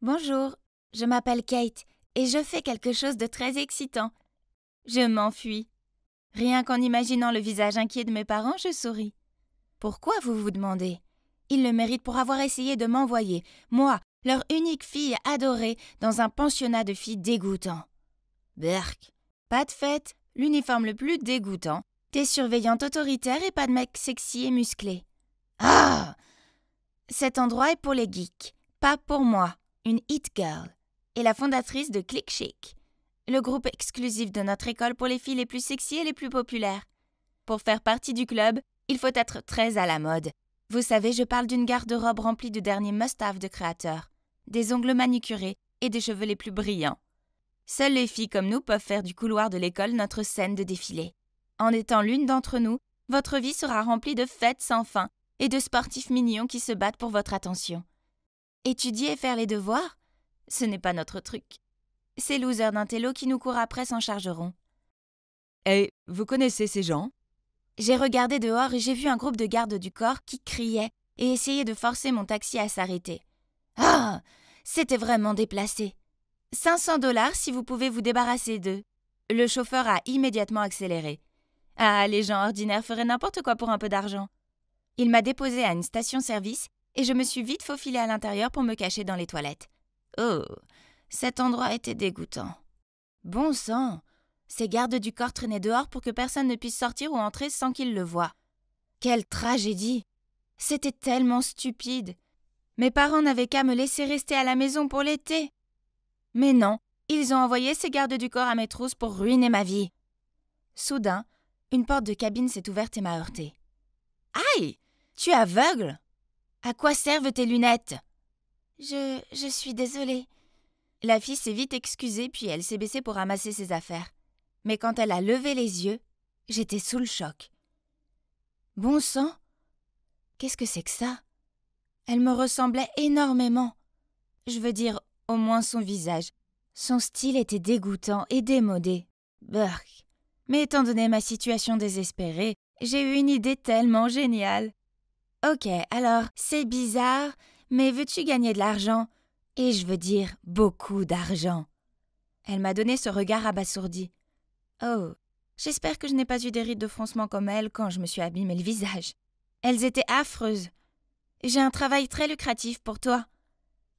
Bonjour, je m'appelle Kate et je fais quelque chose de très excitant. Je m'enfuis. Rien qu'en imaginant le visage inquiet de mes parents, je souris. Pourquoi, vous vous demandez? Ils le méritent pour avoir essayé de m'envoyer, moi, leur unique fille adorée, dans un pensionnat de filles dégoûtant. Berk, pas de fête, l'uniforme le plus dégoûtant, des surveillantes autoritaires et pas de mecs sexy et musclés. Ah! Cet endroit est pour les geeks, pas pour moi, une hit girl, et la fondatrice de Click Chic, le groupe exclusif de notre école pour les filles les plus sexy et les plus populaires. Pour faire partie du club, il faut être très à la mode. Vous savez, je parle d'une garde-robe remplie de derniers must-have de créateurs, des ongles manucurés et des cheveux les plus brillants. Seules les filles comme nous peuvent faire du couloir de l'école notre scène de défilé. En étant l'une d'entre nous, votre vie sera remplie de fêtes sans fin et de sportifs mignons qui se battent pour votre attention. Étudier et faire les devoirs, ce n'est pas notre truc. Ces losers d'intello qui nous courent après s'en chargeront. Et vous connaissez ces gens? J'ai regardé dehors et j'ai vu un groupe de gardes du corps qui criaient et essayaient de forcer mon taxi à s'arrêter. Ah! C'était vraiment déplacé. 500 $ si vous pouvez vous débarrasser d'eux. Le chauffeur a immédiatement accéléré. Ah, les gens ordinaires feraient n'importe quoi pour un peu d'argent. Il m'a déposé à une station-service et je me suis vite faufilée à l'intérieur pour me cacher dans les toilettes. Oh, cet endroit était dégoûtant. Bon sang! Ces gardes du corps traînaient dehors pour que personne ne puisse sortir ou entrer sans qu'ils le voient. Quelle tragédie! C'était tellement stupide. Mes parents n'avaient qu'à me laisser rester à la maison pour l'été. Mais non, ils ont envoyé ces gardes du corps à mes trousses pour ruiner ma vie. Soudain, une porte de cabine s'est ouverte et m'a heurtée. Aïe! Tu es aveugle? À quoi servent tes lunettes? Je suis désolée. La fille s'est vite excusée puis elle s'est baissée pour ramasser ses affaires. Mais quand elle a levé les yeux, j'étais sous le choc. Bon sang! Qu'est-ce que c'est que ça? Elle me ressemblait énormément. Je veux dire, au moins son visage. Son style était dégoûtant et démodé. Burk. Mais étant donné ma situation désespérée, j'ai eu une idée tellement géniale. Ok, alors, c'est bizarre, mais veux-tu gagner de l'argent? Et je veux dire beaucoup d'argent. Elle m'a donné ce regard abasourdi. Oh, j'espère que je n'ai pas eu des rides de froncement comme elle quand je me suis abîmé le visage. Elles étaient affreuses. J'ai un travail très lucratif pour toi.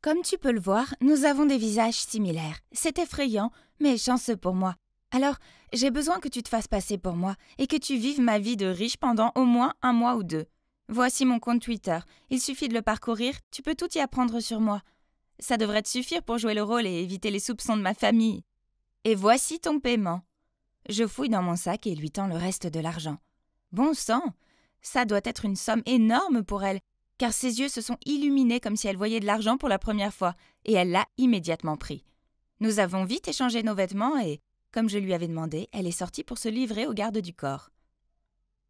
Comme tu peux le voir, nous avons des visages similaires. C'est effrayant, mais chanceux pour moi. Alors, j'ai besoin que tu te fasses passer pour moi et que tu vives ma vie de riche pendant au moins 1 mois ou 2. Voici mon compte Twitter. Il suffit de le parcourir, tu peux tout y apprendre sur moi. Ça devrait te suffire pour jouer le rôle et éviter les soupçons de ma famille. Et voici ton paiement. Je fouille dans mon sac et lui tends le reste de l'argent. Bon sang, ça doit être une somme énorme pour elle, car ses yeux se sont illuminés comme si elle voyait de l'argent pour la première fois, et elle l'a immédiatement pris. Nous avons vite échangé nos vêtements et, comme je lui avais demandé, elle est sortie pour se livrer aux gardes du corps.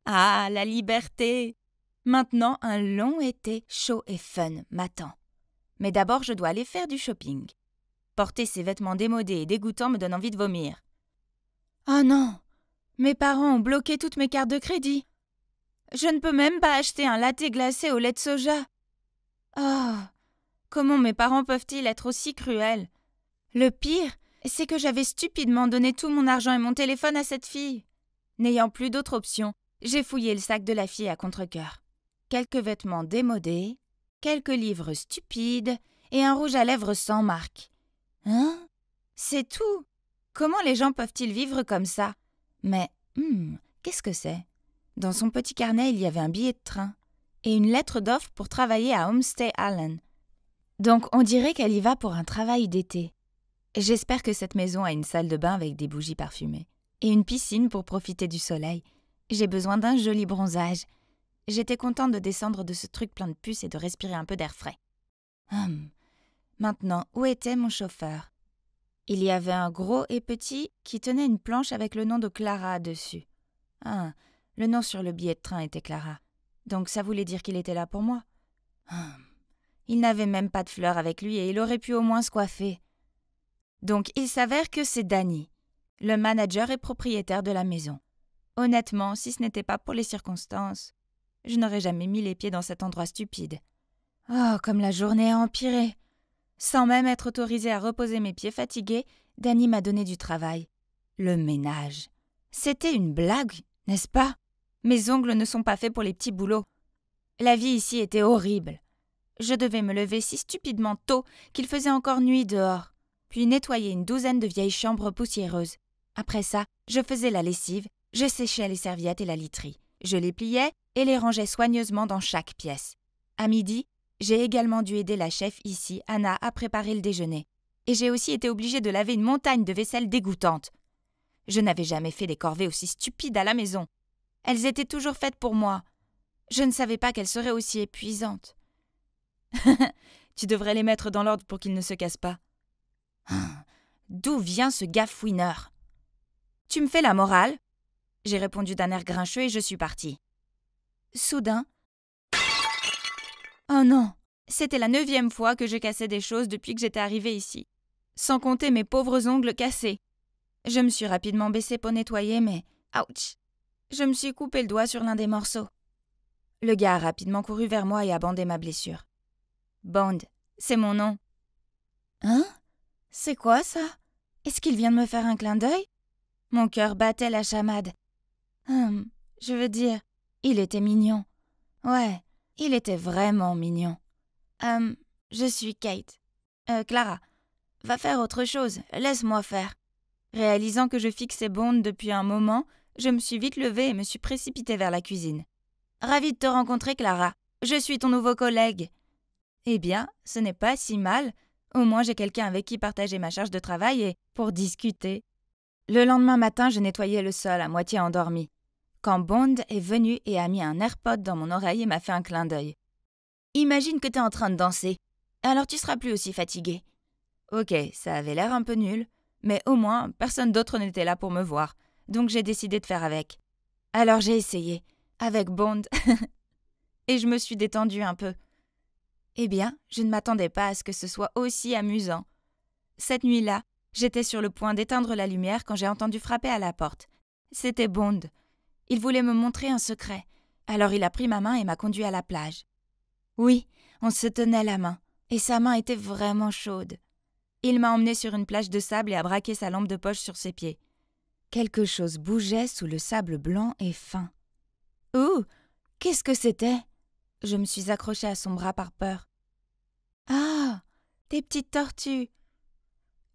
Ah, la liberté! Maintenant, un long été chaud et fun m'attend. Mais d'abord, je dois aller faire du shopping. Porter ces vêtements démodés et dégoûtants me donne envie de vomir. Oh non! Mes parents ont bloqué toutes mes cartes de crédit. Je ne peux même pas acheter un latte glacé au lait de soja. Oh! Comment mes parents peuvent-ils être aussi cruels? Le pire, c'est que j'avais stupidement donné tout mon argent et mon téléphone à cette fille. N'ayant plus d'autre option, j'ai fouillé le sac de la fille à contre-cœur. Quelques vêtements démodés, quelques livres stupides et un rouge à lèvres sans marque. Hein? C'est tout. Comment les gens peuvent-ils vivre comme ça? Mais, qu'est-ce que c'est? Dans son petit carnet, il y avait un billet de train et une lettre d'offre pour travailler à Homestay Island. Donc, on dirait qu'elle y va pour un travail d'été. J'espère que cette maison a une salle de bain avec des bougies parfumées et une piscine pour profiter du soleil. J'ai besoin d'un joli bronzage. J'étais contente de descendre de ce truc plein de puces et de respirer un peu d'air frais. Maintenant, où était mon chauffeur? Il y avait un gros et petit qui tenait une planche avec le nom de Clara dessus. Le nom sur le billet de train était Clara. Donc ça voulait dire qu'il était là pour moi. Il n'avait même pas de fleurs avec lui et il aurait pu au moins se coiffer. Donc il s'avère que c'est Danny, le manager et propriétaire de la maison. Honnêtement, si ce n'était pas pour les circonstances, je n'aurais jamais mis les pieds dans cet endroit stupide. Oh, comme la journée a empiré. Sans même être autorisée à reposer mes pieds fatigués, Danny m'a donné du travail. Le ménage. C'était une blague, n'est-ce pas? Mes ongles ne sont pas faits pour les petits boulots. La vie ici était horrible. Je devais me lever si stupidement tôt qu'il faisait encore nuit dehors, puis nettoyer une douzaine de vieilles chambres poussiéreuses. Après ça, je faisais la lessive, je séchais les serviettes et la literie. Je les pliais et les rangeais soigneusement dans chaque pièce. À midi, j'ai également dû aider la chef ici, Anna, à préparer le déjeuner. Et j'ai aussi été obligée de laver une montagne de vaisselle dégoûtante. Je n'avais jamais fait des corvées aussi stupides à la maison. Elles étaient toujours faites pour moi. Je ne savais pas qu'elles seraient aussi épuisantes. Tu devrais les mettre dans l'ordre pour qu'ils ne se cassent pas. D'où vient ce gafouineur? Tu me fais la morale? J'ai répondu d'un air grincheux et je suis partie. Soudain... Oh non! C'était la 9e fois que je cassais des choses depuis que j'étais arrivée ici. Sans compter mes pauvres ongles cassés. Je me suis rapidement baissée pour nettoyer, mais... Ouch! Je me suis coupé le doigt sur l'un des morceaux. Le gars a rapidement couru vers moi et a bandé ma blessure. Bond, c'est mon nom. Hein? C'est quoi ça? Est-ce qu'il vient de me faire un clin d'œil? Mon cœur battait la chamade. Je veux dire, il était mignon. Ouais, il était vraiment mignon. Je suis Kate. Clara, va faire autre chose, laisse-moi faire. Réalisant que je fixais Bond depuis un moment, je me suis vite levée et me suis précipitée vers la cuisine. Ravie de te rencontrer, Clara. Je suis ton nouveau collègue. Eh bien, ce n'est pas si mal. Au moins, j'ai quelqu'un avec qui partager ma charge de travail et pour discuter. Le lendemain matin, je nettoyais le sol à moitié endormi, quand Bond est venu et a mis un AirPod dans mon oreille et m'a fait un clin d'œil. Imagine que t'es en train de danser. Alors tu seras plus aussi fatigué. Ok, ça avait l'air un peu nul, mais au moins, personne d'autre n'était là pour me voir, donc j'ai décidé de faire avec. Alors j'ai essayé, avec Bond, et je me suis détendue un peu. Eh bien, je ne m'attendais pas à ce que ce soit aussi amusant. Cette nuit-là, j'étais sur le point d'éteindre la lumière quand j'ai entendu frapper à la porte. C'était Bond. Il voulait me montrer un secret. Alors il a pris ma main et m'a conduit à la plage. Oui, on se tenait la main, et sa main était vraiment chaude. Il m'a emmenée sur une plage de sable et a braqué sa lampe de poche sur ses pieds. Quelque chose bougeait sous le sable blanc et fin. Ouh! Qu'est-ce que c'était? Je me suis accrochée à son bras par peur. Ah! Des petites tortues!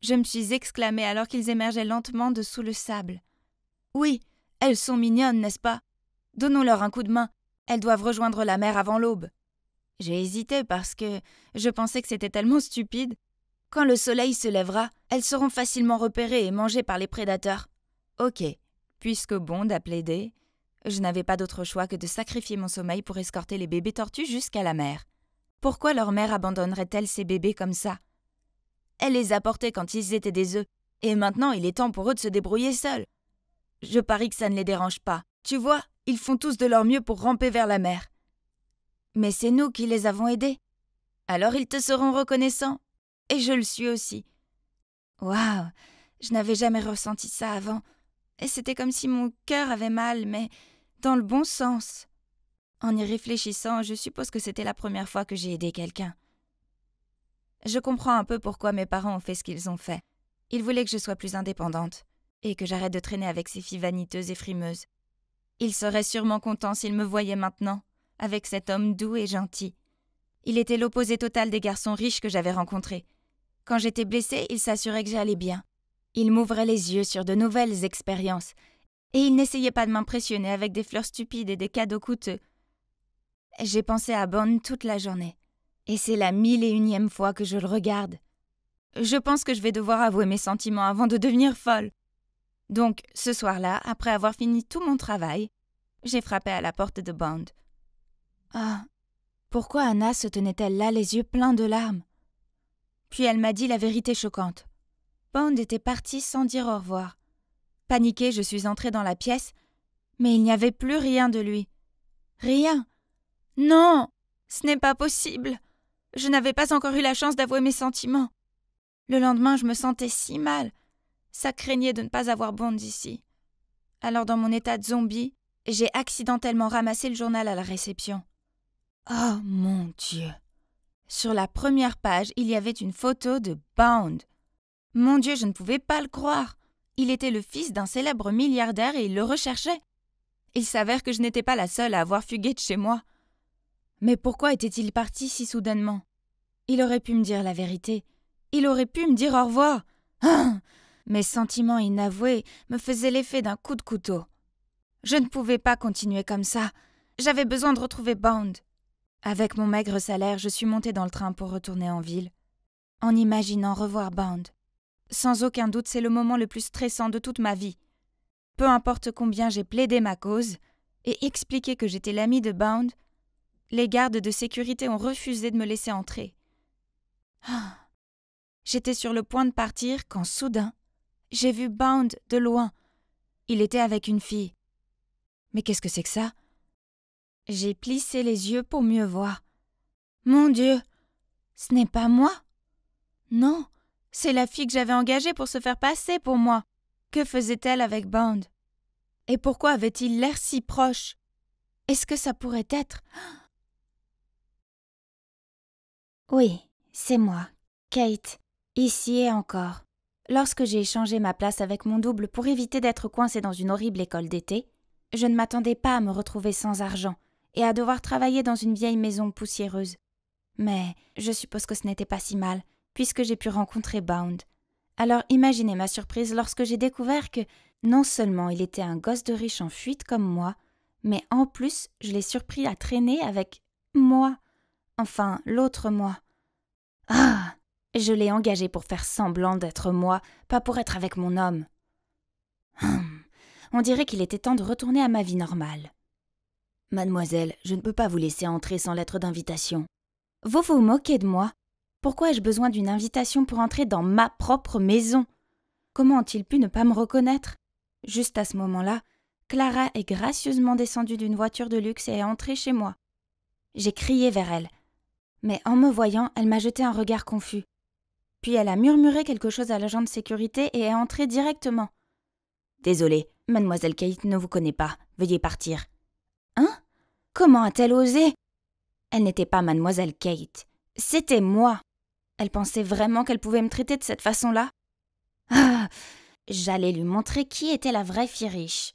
Je me suis exclamée alors qu'ils émergeaient lentement de sous le sable. Oui, elles sont mignonnes, n'est-ce pas? Donnons-leur un coup de main. Elles doivent rejoindre la mer avant l'aube. J'ai hésité parce que je pensais que c'était tellement stupide. Quand le soleil se lèvera, elles seront facilement repérées et mangées par les prédateurs. Ok, puisque Bond a plaidé, je n'avais pas d'autre choix que de sacrifier mon sommeil pour escorter les bébés tortues jusqu'à la mer. Pourquoi leur mère abandonnerait-elle ces bébés comme ça? Elle les a portés quand ils étaient des œufs, et maintenant il est temps pour eux de se débrouiller seuls. Je parie que ça ne les dérange pas. Tu vois, ils font tous de leur mieux pour ramper vers la mer. Mais c'est nous qui les avons aidés. Alors ils te seront reconnaissants. Et je le suis aussi. Waouh, je n'avais jamais ressenti ça avant. Et c'était comme si mon cœur avait mal, mais dans le bon sens. En y réfléchissant, je suppose que c'était la première fois que j'ai aidé quelqu'un. Je comprends un peu pourquoi mes parents ont fait ce qu'ils ont fait. Ils voulaient que je sois plus indépendante, et que j'arrête de traîner avec ces filles vaniteuses et frimeuses. Ils seraient sûrement contents s'ils me voyaient maintenant, avec cet homme doux et gentil. Il était l'opposé total des garçons riches que j'avais rencontrés. Quand j'étais blessée, il s'assurait que j'allais bien. Il m'ouvrait les yeux sur de nouvelles expériences, et il n'essayait pas de m'impressionner avec des fleurs stupides et des cadeaux coûteux. J'ai pensé à Bond toute la journée, et c'est la 1001e fois que je le regarde. Je pense que je vais devoir avouer mes sentiments avant de devenir folle. Donc, ce soir-là, après avoir fini tout mon travail, j'ai frappé à la porte de Bond. Ah, pourquoi Anna se tenait-elle là les yeux pleins de larmes? Puis elle m'a dit la vérité choquante. Bond était parti sans dire au revoir. Paniquée, je suis entrée dans la pièce, mais il n'y avait plus rien de lui. Rien. Non, ce n'est pas possible. Je n'avais pas encore eu la chance d'avouer mes sentiments. Le lendemain, je me sentais si mal. Ça craignait de ne pas avoir Bond ici. Alors dans mon état de zombie, j'ai accidentellement ramassé le journal à la réception. Oh mon Dieu! Sur la première page, il y avait une photo de Bound. Mon Dieu, je ne pouvais pas le croire. Il était le fils d'un célèbre milliardaire et il le recherchait. Il s'avère que je n'étais pas la seule à avoir fugué de chez moi. Mais pourquoi était-il parti si soudainement? Il aurait pu me dire la vérité. Il aurait pu me dire au revoir. Ah! Mes sentiments inavoués me faisaient l'effet d'un coup de couteau. Je ne pouvais pas continuer comme ça. J'avais besoin de retrouver Bound. Avec mon maigre salaire, je suis montée dans le train pour retourner en ville, en imaginant revoir Bound. Sans aucun doute, c'est le moment le plus stressant de toute ma vie. Peu importe combien j'ai plaidé ma cause et expliqué que j'étais l'amie de Bound, les gardes de sécurité ont refusé de me laisser entrer. Ah. J'étais sur le point de partir quand soudain, j'ai vu Bound de loin. Il était avec une fille. Mais qu'est-ce que c'est que ça? J'ai plissé les yeux pour mieux voir. Mon Dieu, ce n'est pas moi. Non, c'est la fille que j'avais engagée pour se faire passer pour moi. Que faisait-elle avec Bound? Et pourquoi avait-il l'air si proche? Est-ce que ça pourrait être... Oui, c'est moi, Kate, ici et encore. Lorsque j'ai échangé ma place avec mon double pour éviter d'être coincée dans une horrible école d'été, je ne m'attendais pas à me retrouver sans argent et à devoir travailler dans une vieille maison poussiéreuse. Mais je suppose que ce n'était pas si mal, puisque j'ai pu rencontrer Bound. Alors imaginez ma surprise lorsque j'ai découvert que non seulement il était un gosse de riche en fuite comme moi, mais en plus je l'ai surpris à traîner avec moi. Enfin, l'autre moi. Ah! Je l'ai engagé pour faire semblant d'être moi, pas pour être avec mon homme. On dirait qu'il était temps de retourner à ma vie normale. Mademoiselle, je ne peux pas vous laisser entrer sans lettre d'invitation. Vous vous moquez de moi? Pourquoi ai-je besoin d'une invitation pour entrer dans ma propre maison? Comment ont-ils pu ne pas me reconnaître? Juste à ce moment-là, Clara est gracieusement descendue d'une voiture de luxe et est entrée chez moi. J'ai crié vers elle. Mais en me voyant, elle m'a jeté un regard confus. Puis elle a murmuré quelque chose à l'agent de sécurité et est entrée directement. « Désolée, mademoiselle Kate ne vous connaît pas. Veuillez partir. »« Hein? Comment a-t-elle osé ?» Elle n'était pas mademoiselle Kate. C'était moi. Elle pensait vraiment qu'elle pouvait me traiter de cette façon-là? Ah! J'allais lui montrer qui était la vraie fille riche.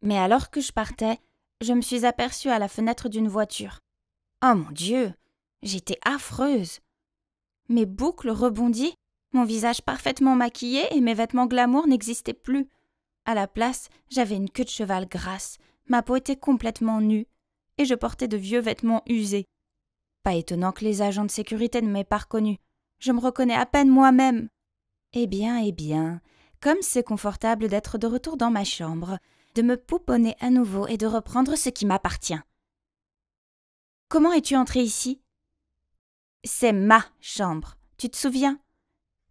Mais alors que je partais, je me suis aperçue à la fenêtre d'une voiture. Oh mon Dieu! J'étais affreuse. Mes boucles rebondies, mon visage parfaitement maquillé et mes vêtements glamour n'existaient plus. À la place, j'avais une queue de cheval grasse, ma peau était complètement nue, et je portais de vieux vêtements usés. Pas étonnant que les agents de sécurité ne m'aient pas reconnue. Je me reconnais à peine moi-même. Eh bien, comme c'est confortable d'être de retour dans ma chambre, de me pouponner à nouveau et de reprendre ce qui m'appartient. Comment es-tu entrée ici? C'est ma chambre, tu te souviens?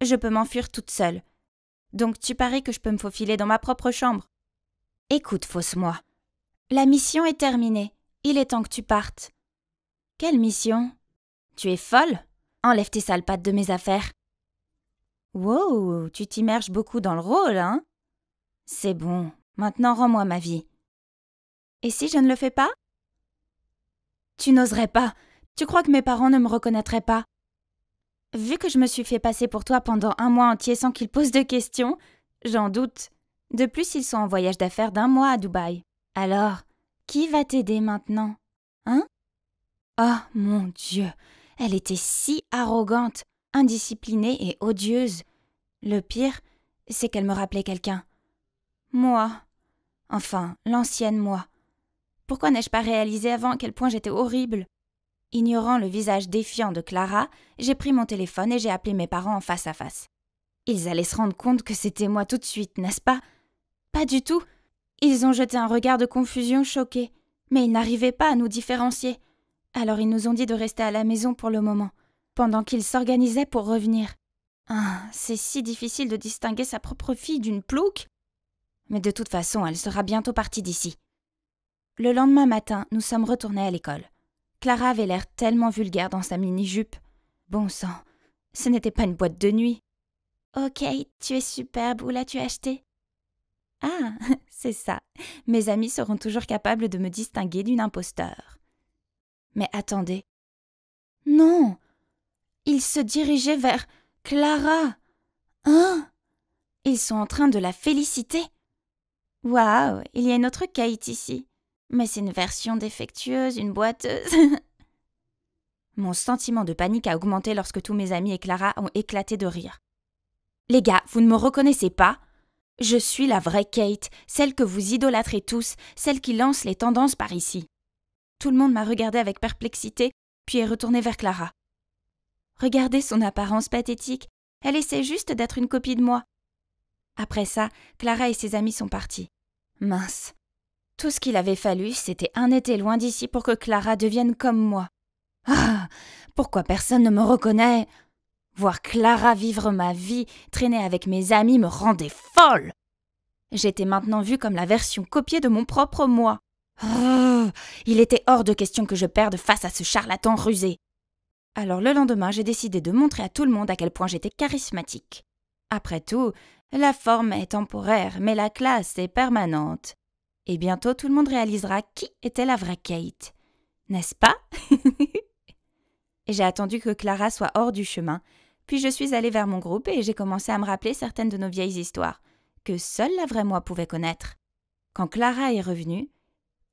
Je peux m'enfuir toute seule. Donc tu paries que je peux me faufiler dans ma propre chambre? Écoute, fausse-moi. La mission est terminée. Il est temps que tu partes. Quelle mission? Tu es folle? Enlève tes sales pattes de mes affaires. Wow, tu t'immerges beaucoup dans le rôle, hein? C'est bon, maintenant rends-moi ma vie. Et si je ne le fais pas? Tu n'oserais pas. Tu crois que mes parents ne me reconnaîtraient pas? Vu que je me suis fait passer pour toi pendant 1 mois entier sans qu'ils posent de questions, j'en doute. De plus, ils sont en voyage d'affaires d'1 mois à Dubaï. Alors, qui va t'aider maintenant? Hein? Oh mon Dieu, elle était si arrogante, indisciplinée et odieuse. Le pire, c'est qu'elle me rappelait quelqu'un. Moi. Enfin, l'ancienne moi. Pourquoi n'ai-je pas réalisé avant à quel point j'étais horrible? Ignorant le visage défiant de Clara, j'ai pris mon téléphone et j'ai appelé mes parents en face à face. Ils allaient se rendre compte que c'était moi tout de suite, n'est-ce pas? Pas du tout. Ils ont jeté un regard de confusion choqué, mais ils n'arrivaient pas à nous différencier. Alors ils nous ont dit de rester à la maison pour le moment, pendant qu'ils s'organisaient pour revenir. Ah, c'est si difficile de distinguer sa propre fille d'une plouque. Mais de toute façon, elle sera bientôt partie d'ici. Le lendemain matin, nous sommes retournés à l'école. Clara avait l'air tellement vulgaire dans sa mini-jupe. Bon sang, ce n'était pas une boîte de nuit. « Ok, tu es superbe, où l'as-tu acheté ?»« Ah, c'est ça. Mes amis seront toujours capables de me distinguer d'une imposteur. » Mais attendez. Non! Ils se dirigeaient vers Clara. Hein? Ils sont en train de la féliciter. Waouh, il y a une autre Kate ici. Mais c'est une version défectueuse, une boiteuse. Mon sentiment de panique a augmenté lorsque tous mes amis et Clara ont éclaté de rire. Les gars, vous ne me reconnaissez pas? Je suis la vraie Kate, celle que vous idolâtrez tous, celle qui lance les tendances par ici. Tout le monde m'a regardé avec perplexité, puis est retourné vers Clara. Regardez son apparence pathétique, elle essaie juste d'être une copie de moi. Après ça, Clara et ses amis sont partis. Mince. Tout ce qu'il avait fallu, c'était un été loin d'ici pour que Clara devienne comme moi. Ah, pourquoi personne ne me reconnaît? Voir Clara vivre ma vie, traîner avec mes amis me rendait folle. J'étais maintenant vue comme la version copiée de mon propre moi. Oh, il était hors de question que je perde face à ce charlatan rusé. Alors le lendemain, j'ai décidé de montrer à tout le monde à quel point j'étais charismatique. Après tout, la forme est temporaire, mais la classe est permanente. Et bientôt tout le monde réalisera qui était la vraie Kate. N'est-ce pas? J'ai attendu que Clara soit hors du chemin, puis je suis allée vers mon groupe et j'ai commencé à me rappeler certaines de nos vieilles histoires, que seule la vraie moi pouvait connaître. Quand Clara est revenue,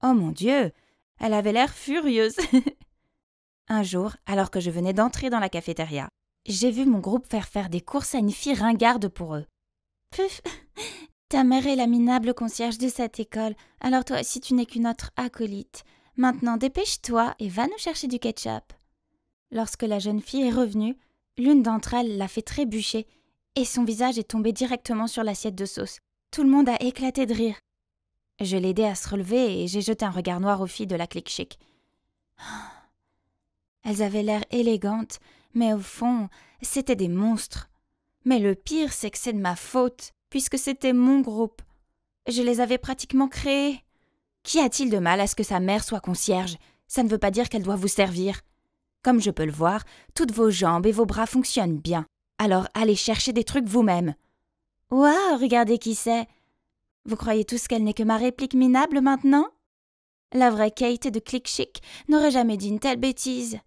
oh mon Dieu, elle avait l'air furieuse. Un jour, alors que je venais d'entrer dans la cafétéria, j'ai vu mon groupe faire des courses à une fille ringarde pour eux. Puf, ta mère est la minable concierge de cette école, alors toi aussi tu n'es qu'une autre acolyte. Maintenant dépêche-toi et va nous chercher du ketchup. Lorsque la jeune fille est revenue, l'une d'entre elles l'a fait trébucher et son visage est tombé directement sur l'assiette de sauce. Tout le monde a éclaté de rire. Je l'ai aidée à se relever et j'ai jeté un regard noir aux filles de la clique chic. Elles avaient l'air élégantes, mais au fond, c'étaient des monstres. Mais le pire, c'est que c'est de ma faute, puisque c'était mon groupe. Je les avais pratiquement créés. Qu'y a-t-il de mal à ce que sa mère soit concierge? Ça ne veut pas dire qu'elle doit vous servir. Comme je peux le voir, toutes vos jambes et vos bras fonctionnent bien. Alors allez chercher des trucs vous-même. Ouah, regardez qui c'est. Vous croyez tous qu'elle n'est que ma réplique minable maintenant? La vraie Kate de Click Chic n'aurait jamais dit une telle bêtise.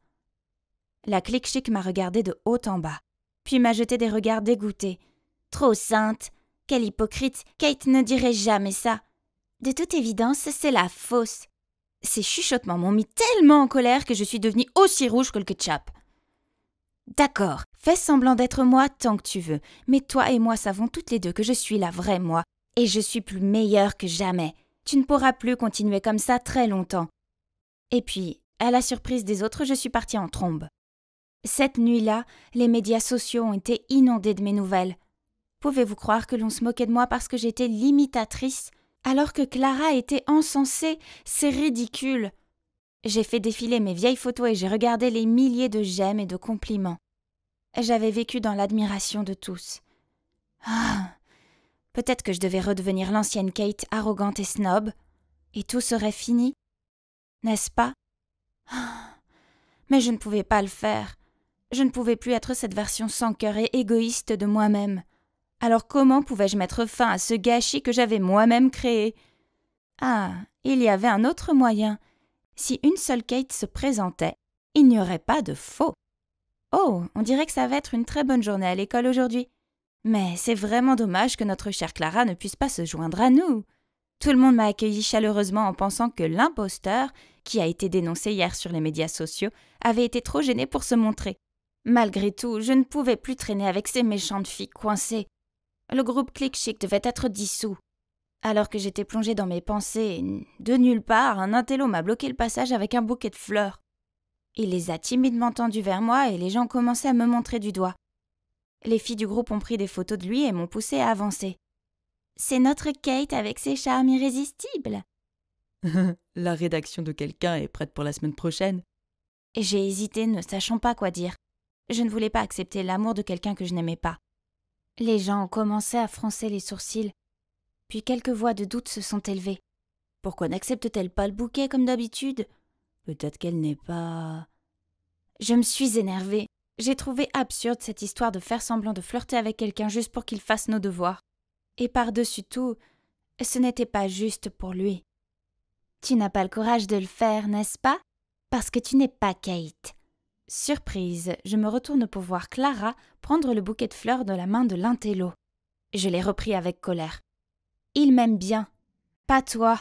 La Click Chic m'a regardée de haut en bas, puis m'a jeté des regards dégoûtés. Trop sainte! Quelle hypocrite! Kate ne dirait jamais ça. De toute évidence, c'est la fausse. Ces chuchotements m'ont mis tellement en colère que je suis devenue aussi rouge que le ketchup. D'accord, fais semblant d'être moi tant que tu veux, mais toi et moi savons toutes les deux que je suis la vraie moi, et je suis plus meilleure que jamais. Tu ne pourras plus continuer comme ça très longtemps. Et puis, à la surprise des autres, je suis partie en trombe. Cette nuit-là, les médias sociaux ont été inondés de mes nouvelles. Pouvez-vous croire que l'on se moquait de moi parce que j'étais l'imitatrice, alors que Clara était encensée? C'est ridicule. J'ai fait défiler mes vieilles photos et j'ai regardé les milliers de j'aime et de compliments. J'avais vécu dans l'admiration de tous. Ah, peut-être que je devais redevenir l'ancienne Kate arrogante et snob, et tout serait fini, n'est-ce pas? Ah, mais je ne pouvais pas le faire. Je ne pouvais plus être cette version sans cœur et égoïste de moi-même. Alors comment pouvais-je mettre fin à ce gâchis que j'avais moi-même créé? Ah, il y avait un autre moyen. Si une seule Kate se présentait, il n'y aurait pas de faux. Oh, on dirait que ça va être une très bonne journée à l'école aujourd'hui. Mais c'est vraiment dommage que notre chère Clara ne puisse pas se joindre à nous. Tout le monde m'a accueilli chaleureusement en pensant que l'imposteur, qui a été dénoncé hier sur les médias sociaux, avait été trop gêné pour se montrer. Malgré tout, je ne pouvais plus traîner avec ces méchantes filles coincées. Le groupe Click Chic devait être dissous. Alors que j'étais plongée dans mes pensées, de nulle part, un intello m'a bloqué le passage avec un bouquet de fleurs. Il les a timidement tendus vers moi et les gens commençaient à me montrer du doigt. Les filles du groupe ont pris des photos de lui et m'ont poussé à avancer. C'est notre Kate avec ses charmes irrésistibles. La rédaction de quelqu'un est prête pour la semaine prochaine. J'ai hésité, ne sachant pas quoi dire. Je ne voulais pas accepter l'amour de quelqu'un que je n'aimais pas. Les gens ont commencé à froncer les sourcils. Puis quelques voix de doute se sont élevées. Pourquoi n'accepte-t-elle pas le bouquet comme d'habitude? Peut-être qu'elle n'est pas... Je me suis énervée. J'ai trouvé absurde cette histoire de faire semblant de flirter avec quelqu'un juste pour qu'il fasse nos devoirs. Et par-dessus tout, ce n'était pas juste pour lui. Tu n'as pas le courage de le faire, n'est-ce pas? Parce que tu n'es pas Kate. Surprise, je me retourne pour voir Clara prendre le bouquet de fleurs de la main de l'intello. Je l'ai repris avec colère. Il m'aime bien, pas toi.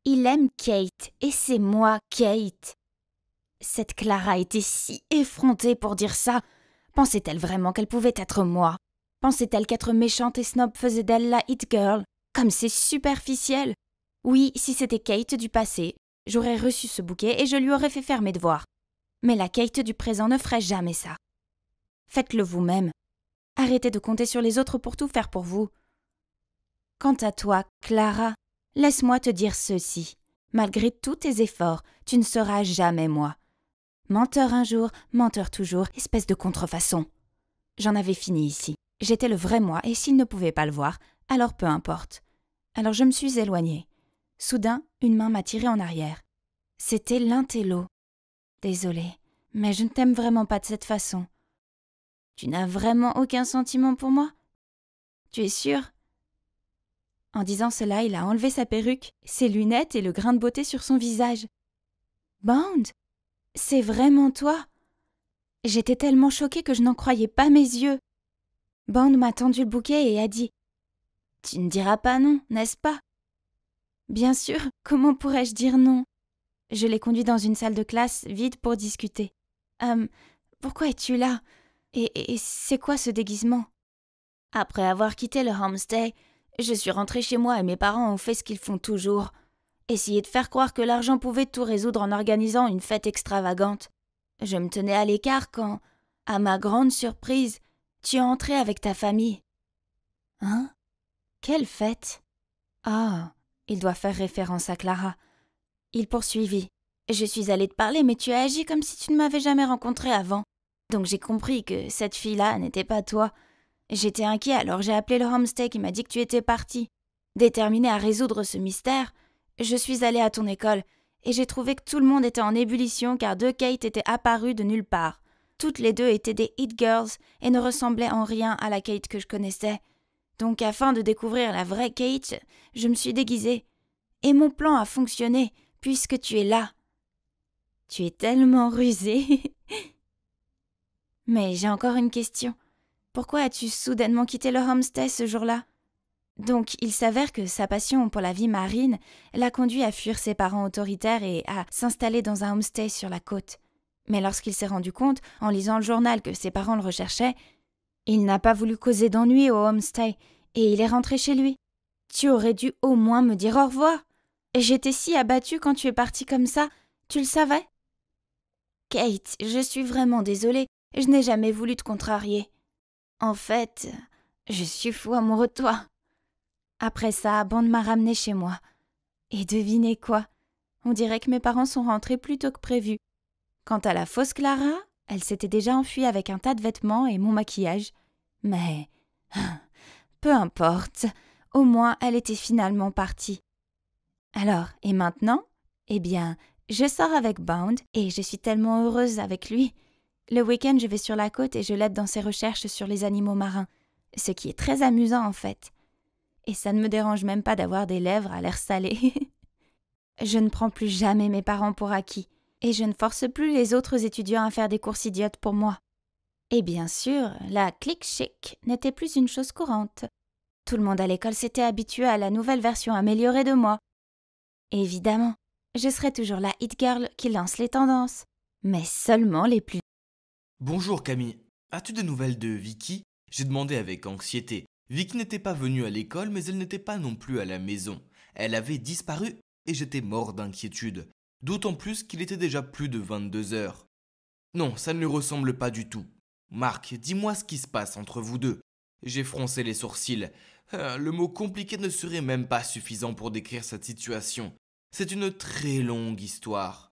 Il aime Kate, et c'est moi, Kate. Cette Clara était si effrontée pour dire ça. Pensait-elle vraiment qu'elle pouvait être moi? Pensait-elle qu'être méchante et snob faisait d'elle la hit girl? Comme c'est superficiel. Oui, si c'était Kate du passé, j'aurais reçu ce bouquet et je lui aurais fait faire mes devoirs. Mais la Kate du présent ne ferait jamais ça. Faites-le vous-même. Arrêtez de compter sur les autres pour tout faire pour vous. Quant à toi, Clara, laisse-moi te dire ceci. Malgré tous tes efforts, tu ne seras jamais moi. Menteur un jour, menteur toujours, espèce de contrefaçon. J'en avais fini ici. J'étais le vrai moi, et s'il ne pouvait pas le voir, alors peu importe. Alors je me suis éloignée. Soudain, une main m'a tirée en arrière. C'était l'intello. Désolée, mais je ne t'aime vraiment pas de cette façon. Tu n'as vraiment aucun sentiment pour moi? Tu es sûre? En disant cela, il a enlevé sa perruque, ses lunettes et le grain de beauté sur son visage. Bound, c'est vraiment toi? J'étais tellement choquée que je n'en croyais pas mes yeux. Bound m'a tendu le bouquet et a dit « Tu ne diras pas non, n'est-ce pas ?» Bien sûr, comment pourrais-je dire non? Je l'ai conduit dans une salle de classe vide pour discuter. Pourquoi es-tu là? Et c'est quoi ce déguisement? Après avoir quitté le homestay, je suis rentrée chez moi et mes parents ont fait ce qu'ils font toujours. Essayer de faire croire que l'argent pouvait tout résoudre en organisant une fête extravagante. Je me tenais à l'écart quand, à ma grande surprise, tu es entré avec ta famille. Hein? Quelle fête? Ah, il doit faire référence à Clara. Il poursuivit. Je suis allée te parler, mais tu as agi comme si tu ne m'avais jamais rencontré avant. Donc j'ai compris que cette fille-là n'était pas toi. J'étais inquiet, alors j'ai appelé le homestay qui m'a dit que tu étais parti. Déterminée à résoudre ce mystère, je suis allée à ton école et j'ai trouvé que tout le monde était en ébullition car deux Kate étaient apparues de nulle part. Toutes les deux étaient des hit girls et ne ressemblaient en rien à la Kate que je connaissais. Donc afin de découvrir la vraie Kate, je me suis déguisée. Et mon plan a fonctionné, puisque tu es là. Tu es tellement rusée. Mais j'ai encore une question. Pourquoi as-tu soudainement quitté le homestay ce jour-là? Donc, il s'avère que sa passion pour la vie marine l'a conduit à fuir ses parents autoritaires et à s'installer dans un homestay sur la côte. Mais lorsqu'il s'est rendu compte, en lisant le journal, que ses parents le recherchaient, il n'a pas voulu causer d'ennui au homestay et il est rentré chez lui. Tu aurais dû au moins me dire au revoir. J'étais si abattue quand tu es partie comme ça. Tu le savais? Kate, je suis vraiment désolée. Je n'ai jamais voulu te contrarier. En fait, je suis fou amoureux de toi. Après ça, Bond m'a ramenée chez moi. Et devinez quoi? On dirait que mes parents sont rentrés plus tôt que prévu. Quant à la fausse Clara, elle s'était déjà enfuie avec un tas de vêtements et mon maquillage. Mais peu importe, au moins elle était finalement partie. Alors, et maintenant? Eh bien, je sors avec Bound et je suis tellement heureuse avec lui. Le week-end, je vais sur la côte et je l'aide dans ses recherches sur les animaux marins, ce qui est très amusant en fait. Et ça ne me dérange même pas d'avoir des lèvres à l'air salé. Je ne prends plus jamais mes parents pour acquis, et je ne force plus les autres étudiants à faire des courses idiotes pour moi. Et bien sûr, la clique chic n'était plus une chose courante. Tout le monde à l'école s'était habitué à la nouvelle version améliorée de moi. Évidemment, je serai toujours la hit girl qui lance les tendances, mais seulement les plus... Bonjour Camille, as-tu des nouvelles de Vicky? J'ai demandé avec anxiété. Vicky n'était pas venue à l'école, mais elle n'était pas non plus à la maison. Elle avait disparu et j'étais mort d'inquiétude. D'autant plus qu'il était déjà plus de 22 heures. Non, ça ne lui ressemble pas du tout. Marc, dis-moi ce qui se passe entre vous deux. J'ai froncé les sourcils. Le mot compliqué ne serait même pas suffisant pour décrire cette situation. C'est une très longue histoire.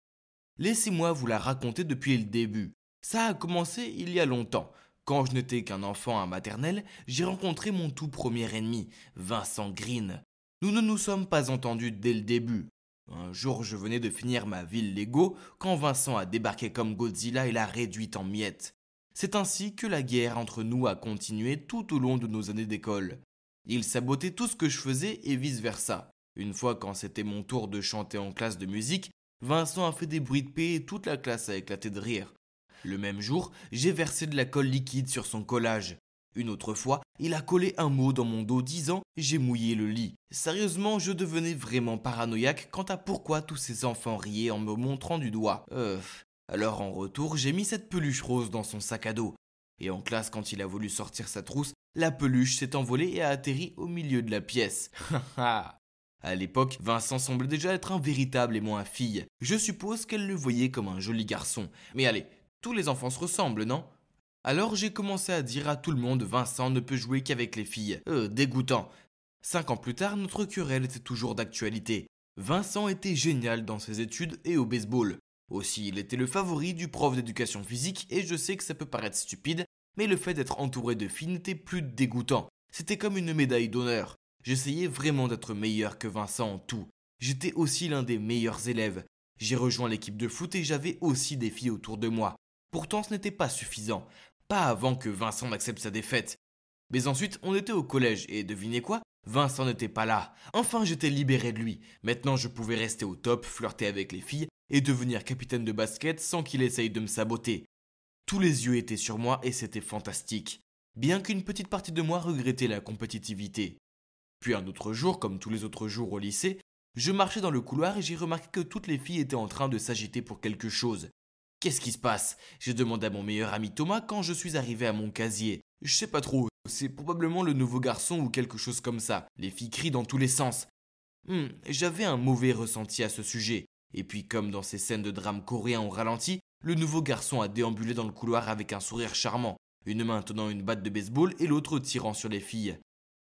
Laissez-moi vous la raconter depuis le début. Ça a commencé il y a longtemps. Quand je n'étais qu'un enfant à maternelle, j'ai rencontré mon tout premier ennemi, Vincent Green. Nous ne nous sommes pas entendus dès le début. Un jour, je venais de finir ma ville Lego quand Vincent a débarqué comme Godzilla et l'a réduite en miettes. C'est ainsi que la guerre entre nous a continué tout au long de nos années d'école. Il sabotait tout ce que je faisais et vice-versa. Une fois, quand c'était mon tour de chanter en classe de musique, Vincent a fait des bruits de paix et toute la classe a éclaté de rire. Le même jour, j'ai versé de la colle liquide sur son collage. Une autre fois, il a collé un mot dans mon dos disant « J'ai mouillé le lit ». Sérieusement, je devenais vraiment paranoïaque quant à pourquoi tous ces enfants riaient en me montrant du doigt. Alors en retour, j'ai mis cette peluche rose dans son sac à dos. Et en classe, quand il a voulu sortir sa trousse, la peluche s'est envolée et a atterri au milieu de la pièce. À l'époque, Vincent semblait déjà être un véritable aimant à fille. Je suppose qu'elle le voyait comme un joli garçon. Mais allez, tous les enfants se ressemblent, non ? Alors j'ai commencé à dire à tout le monde Vincent ne peut jouer qu'avec les filles. Dégoûtant. 5 ans plus tard, notre querelle était toujours d'actualité. Vincent était génial dans ses études et au baseball. Aussi, il était le favori du prof d'éducation physique et je sais que ça peut paraître stupide, mais le fait d'être entouré de filles n'était plus dégoûtant. C'était comme une médaille d'honneur. J'essayais vraiment d'être meilleur que Vincent en tout. J'étais aussi l'un des meilleurs élèves. J'ai rejoint l'équipe de foot et j'avais aussi des filles autour de moi. Pourtant, ce n'était pas suffisant. Pas avant que Vincent n'accepte sa défaite. Mais ensuite, on était au collège et devinez quoi ? Vincent n'était pas là. Enfin, j'étais libéré de lui. Maintenant, je pouvais rester au top, flirter avec les filles et devenir capitaine de basket sans qu'il essaye de me saboter. Tous les yeux étaient sur moi et c'était fantastique. Bien qu'une petite partie de moi regrettait la compétitivité. Puis un autre jour, comme tous les autres jours au lycée, je marchais dans le couloir et j'ai remarqué que toutes les filles étaient en train de s'agiter pour quelque chose. Qu'est-ce qui se passe ? J'ai demandé à mon meilleur ami Thomas quand je suis arrivé à mon casier. Je sais pas trop, c'est probablement le nouveau garçon ou quelque chose comme ça. Les filles crient dans tous les sens. J'avais un mauvais ressenti à ce sujet. Et puis comme dans ces scènes de drame coréen au ralenti, le nouveau garçon a déambulé dans le couloir avec un sourire charmant, une main tenant une batte de baseball et l'autre tirant sur les filles.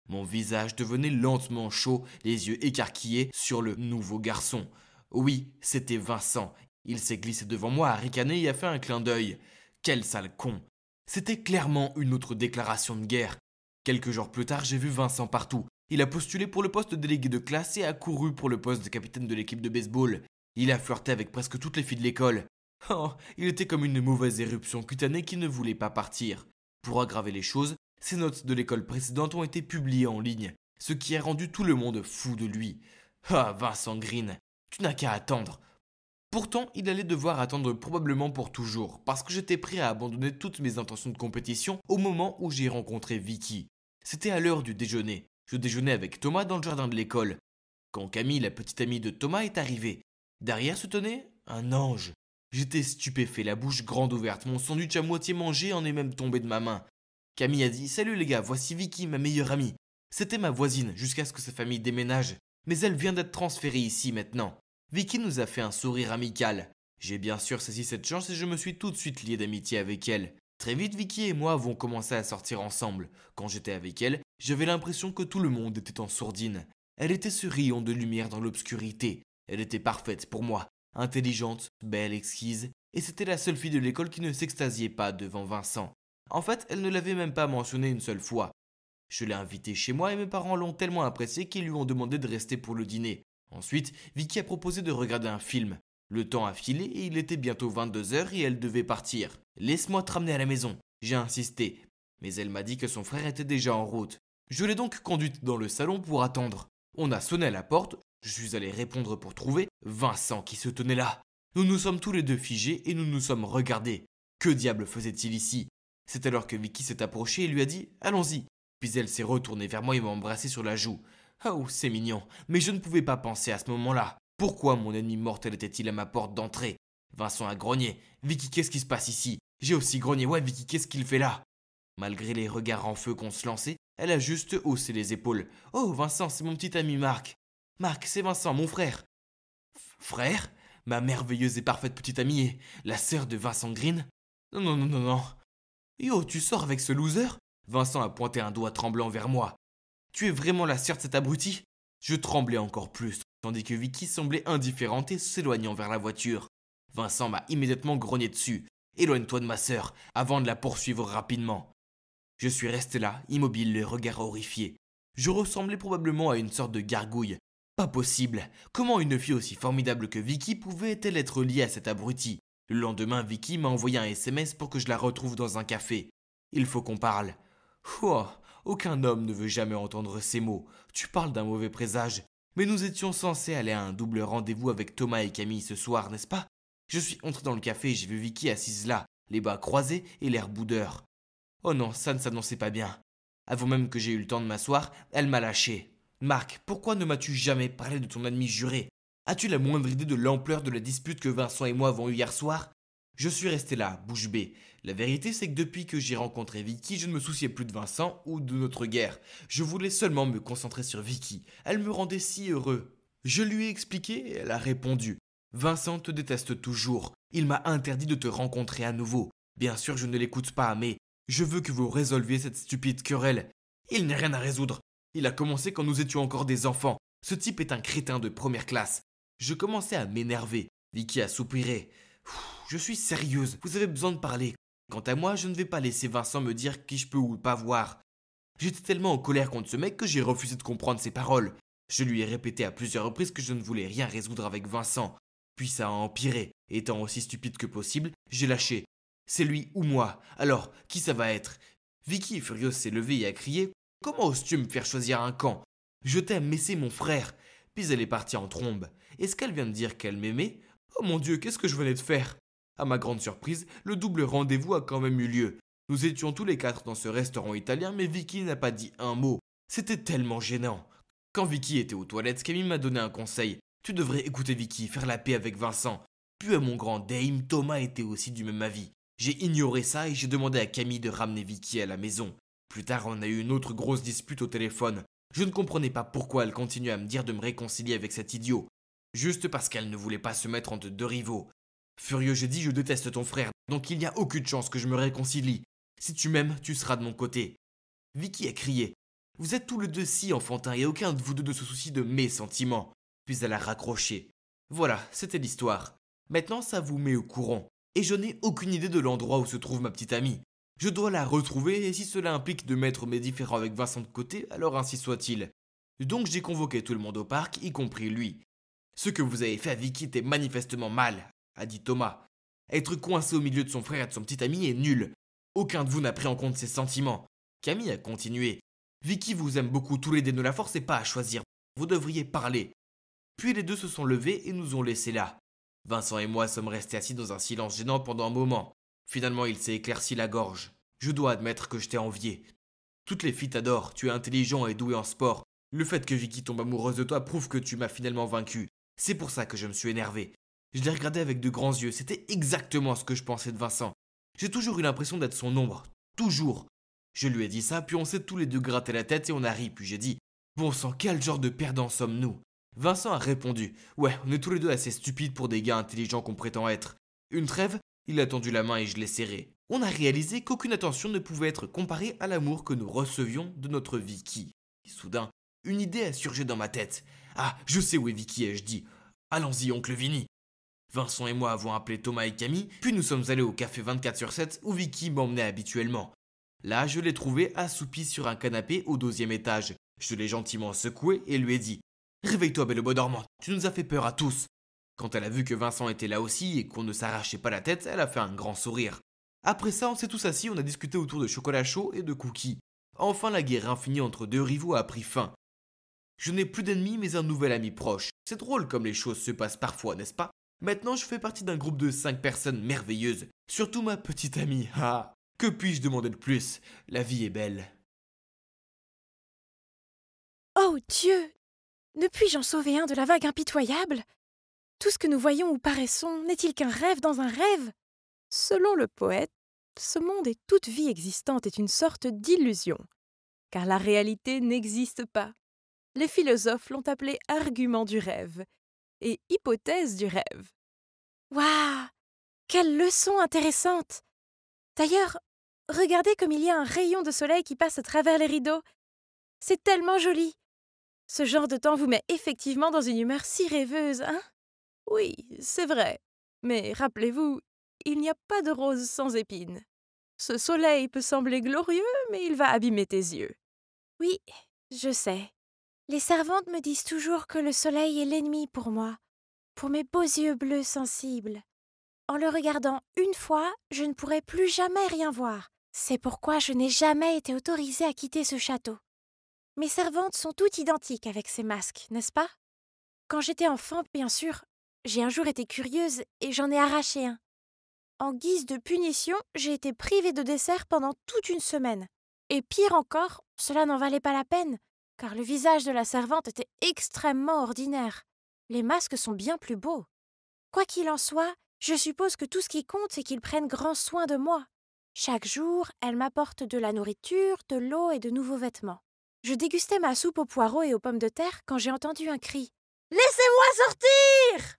Mon visage devenait lentement chaud, les yeux écarquillés sur le nouveau garçon. Oui, c'était Vincent. Il s'est glissé devant moi, a ricané et a fait un clin d'œil. Quel sale con. C'était clairement une autre déclaration de guerre. Quelques jours plus tard, j'ai vu Vincent partout. Il a postulé pour le poste de délégué de classe et a couru pour le poste de capitaine de l'équipe de baseball. Il a flirté avec presque toutes les filles de l'école. Oh, il était comme une mauvaise éruption cutanée qui ne voulait pas partir. Pour aggraver les choses, ses notes de l'école précédente ont été publiées en ligne, ce qui a rendu tout le monde fou de lui. Ah, Vincent Green, tu n'as qu'à attendre. Pourtant, il allait devoir attendre probablement pour toujours, parce que j'étais prêt à abandonner toutes mes intentions de compétition au moment où j'ai rencontré Vicky. C'était à l'heure du déjeuner. Je déjeunais avec Thomas dans le jardin de l'école. Quand Camille, la petite amie de Thomas, est arrivée. Derrière se tenait un ange. J'étais stupéfait, la bouche grande ouverte, mon sandwich à moitié mangé en est même tombé de ma main. Camille a dit « Salut les gars, voici Vicky, ma meilleure amie. » C'était ma voisine jusqu'à ce que sa famille déménage, mais elle vient d'être transférée ici maintenant. Vicky nous a fait un sourire amical. J'ai bien sûr saisi cette chance et je me suis tout de suite lié d'amitié avec elle. Très vite, Vicky et moi avons commencé à sortir ensemble. Quand j'étais avec elle, j'avais l'impression que tout le monde était en sourdine. Elle était ce rayon de lumière dans l'obscurité. Elle était parfaite pour moi, intelligente, belle, exquise, et c'était la seule fille de l'école qui ne s'extasiait pas devant Vincent. En fait, elle ne l'avait même pas mentionné une seule fois. Je l'ai invitée chez moi et mes parents l'ont tellement appréciée qu'ils lui ont demandé de rester pour le dîner. Ensuite, Vicky a proposé de regarder un film. Le temps a filé et il était bientôt 22h et elle devait partir. « Laisse-moi te ramener à la maison », j'ai insisté. Mais elle m'a dit que son frère était déjà en route. Je l'ai donc conduite dans le salon pour attendre. On a sonné à la porte, je suis allé répondre pour trouver Vincent qui se tenait là. Nous nous sommes tous les deux figés et nous nous sommes regardés. Que diable faisait-il ici ? C'est alors que Vicky s'est approchée et lui a dit « Allons-y ». Puis elle s'est retournée vers moi et m'a embrassé sur la joue. Oh, c'est mignon, mais je ne pouvais pas penser à ce moment-là. Pourquoi mon ennemi mortel était-il à ma porte d'entrée ? Vincent a grogné. « Vicky, qu'est-ce qui se passe ici ?» J'ai aussi grogné. « Ouais, Vicky, qu'est-ce qu'il fait là ?» Malgré les regards en feu qu'on se lançait, elle a juste haussé les épaules. « Oh, Vincent, c'est mon petit ami Marc. »« Marc, c'est Vincent, mon frère. »« Frère ? Ma merveilleuse et parfaite petite amie est la sœur de Vincent Green ? » Non, non, non, non, non. Yo, tu sors avec ce loser ? Vincent a pointé un doigt tremblant vers moi. Tu es vraiment la sœur de cet abruti ? Je tremblais encore plus, tandis que Vicky semblait indifférente et s'éloignant vers la voiture. Vincent m'a immédiatement grogné dessus. Éloigne-toi de ma sœur, avant de la poursuivre rapidement. Je suis resté là, immobile, le regard horrifié. Je ressemblais probablement à une sorte de gargouille. Pas possible. Comment une fille aussi formidable que Vicky pouvait-elle être liée à cet abruti ? Le lendemain, Vicky m'a envoyé un SMS pour que je la retrouve dans un café. Il faut qu'on parle. Oh, aucun homme ne veut jamais entendre ces mots. Tu parles d'un mauvais présage. Mais nous étions censés aller à un double rendez-vous avec Thomas et Camille ce soir, n'est-ce pas ? Je suis entré dans le café et j'ai vu Vicky assise là, les bras croisés et l'air boudeur. Oh non, ça ne s'annonçait pas bien. Avant même que j'aie eu le temps de m'asseoir, elle m'a lâché. Marc, pourquoi ne m'as-tu jamais parlé de ton ennemi juré? As-tu la moindre idée de l'ampleur de la dispute que Vincent et moi avons eue hier soir? Je suis resté là, bouche bée. La vérité, c'est que depuis que j'ai rencontré Vicky, je ne me souciais plus de Vincent ou de notre guerre. Je voulais seulement me concentrer sur Vicky. Elle me rendait si heureux. Je lui ai expliqué et elle a répondu. Vincent te déteste toujours. Il m'a interdit de te rencontrer à nouveau. Bien sûr, je ne l'écoute pas, mais je veux que vous résolviez cette stupide querelle. Il n'est rien à résoudre. Il a commencé quand nous étions encore des enfants. Ce type est un crétin de première classe. Je commençais à m'énerver. Vicky a soupiré. Je suis sérieuse, vous avez besoin de parler. Quant à moi, je ne vais pas laisser Vincent me dire qui je peux ou pas voir. J'étais tellement en colère contre ce mec que j'ai refusé de comprendre ses paroles. Je lui ai répété à plusieurs reprises que je ne voulais rien résoudre avec Vincent. Puis ça a empiré. Étant aussi stupide que possible, j'ai lâché. C'est lui ou moi. Alors, qui ça va être? Vicky, furieuse, s'est levée et a crié. Comment oses-tu me faire choisir un camp? Je t'aime, mais c'est mon frère. Puis elle est partie en trombe. Est-ce qu'elle vient de dire qu'elle m'aimait? Oh mon Dieu, qu'est-ce que je venais de faire? À ma grande surprise, le double rendez-vous a quand même eu lieu. Nous étions tous les quatre dans ce restaurant italien, mais Vicky n'a pas dit un mot. C'était tellement gênant. Quand Vicky était aux toilettes, Camille m'a donné un conseil. Tu devrais écouter Vicky, faire la paix avec Vincent. Puis à mon grand dame, Thomas était aussi du même avis. J'ai ignoré ça et j'ai demandé à Camille de ramener Vicky à la maison. Plus tard, on a eu une autre grosse dispute au téléphone. Je ne comprenais pas pourquoi elle continuait à me dire de me réconcilier avec cet idiot. Juste parce qu'elle ne voulait pas se mettre entre deux rivaux. Furieux, j'ai dit je déteste ton frère, donc il n'y a aucune chance que je me réconcilie. Si tu m'aimes, tu seras de mon côté. Vicky a crié. Vous êtes tous les deux si enfantins et aucun de vous deux ne se soucie de mes sentiments. Puis elle a raccroché. Voilà, c'était l'histoire. Maintenant, ça vous met au courant. Et je n'ai aucune idée de l'endroit où se trouve ma petite amie. Je dois la retrouver et si cela implique de mettre mes différends avec Vincent de côté, alors ainsi soit-il. Donc j'ai convoqué tout le monde au parc, y compris lui. Ce que vous avez fait à Vicky était manifestement mal, a dit Thomas. Être coincé au milieu de son frère et de son petit ami est nul. Aucun de vous n'a pris en compte ses sentiments. Camille a continué. Vicky vous aime beaucoup tous les deux, ne la forcez pas à choisir. Vous devriez parler. Puis les deux se sont levés et nous ont laissés là. Vincent et moi sommes restés assis dans un silence gênant pendant un moment. Finalement, il s'est éclairci la gorge. Je dois admettre que je t'ai envié. Toutes les filles t'adorent, tu es intelligent et doué en sport. Le fait que Vicky tombe amoureuse de toi prouve que tu m'as finalement vaincu. C'est pour ça que je me suis énervé. Je l'ai regardé avec de grands yeux, c'était exactement ce que je pensais de Vincent. J'ai toujours eu l'impression d'être son ombre. Toujours. Je lui ai dit ça, puis on s'est tous les deux gratté la tête et on a ri, puis j'ai dit « Bon sang, quel genre de perdants sommes-nous » Vincent a répondu « Ouais, on est tous les deux assez stupides pour des gars intelligents qu'on prétend être. » Une trêve? Il a tendu la main et je l'ai serré. On a réalisé qu'aucune attention ne pouvait être comparée à l'amour que nous recevions de notre Vicky. Et soudain, une idée a surgi dans ma tête. Ah, je sais où est Vicky, ai-je dit. Allons-y, oncle Vinny. Vincent et moi avons appelé Thomas et Camille, puis nous sommes allés au café 24/7 où Vicky m'emmenait habituellement. Là, je l'ai trouvée assoupie sur un canapé au 12e étage. Je l'ai gentiment secouée et lui ai dit « Réveille-toi, belle beau dormante, tu nous as fait peur à tous !» Quand elle a vu que Vincent était là aussi et qu'on ne s'arrachait pas la tête, elle a fait un grand sourire. Après ça, on s'est tous assis, on a discuté autour de chocolat chaud et de cookies. Enfin, la guerre infinie entre deux rivaux a pris fin. Je n'ai plus d'ennemis, mais un nouvel ami proche. C'est drôle comme les choses se passent parfois, n'est-ce pas? Maintenant, je fais partie d'un groupe de 5 personnes merveilleuses. Surtout ma petite amie. Ah, que puis-je demander de plus? La vie est belle. Oh Dieu! Ne puis-je en sauver un de la vague impitoyable? Tout ce que nous voyons ou paraissons n'est-il qu'un rêve dans un rêve? Selon le poète, ce monde et toute vie existante est une sorte d'illusion, car la réalité n'existe pas. Les philosophes l'ont appelé argument du rêve et hypothèse du rêve. Waouh! Quelle leçon intéressante! D'ailleurs, regardez comme il y a un rayon de soleil qui passe à travers les rideaux. C'est tellement joli! Ce genre de temps vous met effectivement dans une humeur si rêveuse, hein? Oui, c'est vrai. Mais rappelez-vous, il n'y a pas de rose sans épines. Ce soleil peut sembler glorieux, mais il va abîmer tes yeux. Oui, je sais. Les servantes me disent toujours que le soleil est l'ennemi pour moi, pour mes beaux yeux bleus sensibles. En le regardant une fois, je ne pourrai plus jamais rien voir. C'est pourquoi je n'ai jamais été autorisée à quitter ce château. Mes servantes sont toutes identiques avec ces masques, n'est-ce pas? Quand j'étais enfant, bien sûr, j'ai un jour été curieuse et j'en ai arraché un. En guise de punition, j'ai été privée de dessert pendant toute une semaine. Et pire encore, cela n'en valait pas la peine, car le visage de la servante était extrêmement ordinaire. Les masques sont bien plus beaux. Quoi qu'il en soit, je suppose que tout ce qui compte, c'est qu'ils prennent grand soin de moi. Chaque jour, elle m'apporte de la nourriture, de l'eau et de nouveaux vêtements. Je dégustais ma soupe aux poireaux et aux pommes de terre quand j'ai entendu un cri. « Laissez-moi sortir !»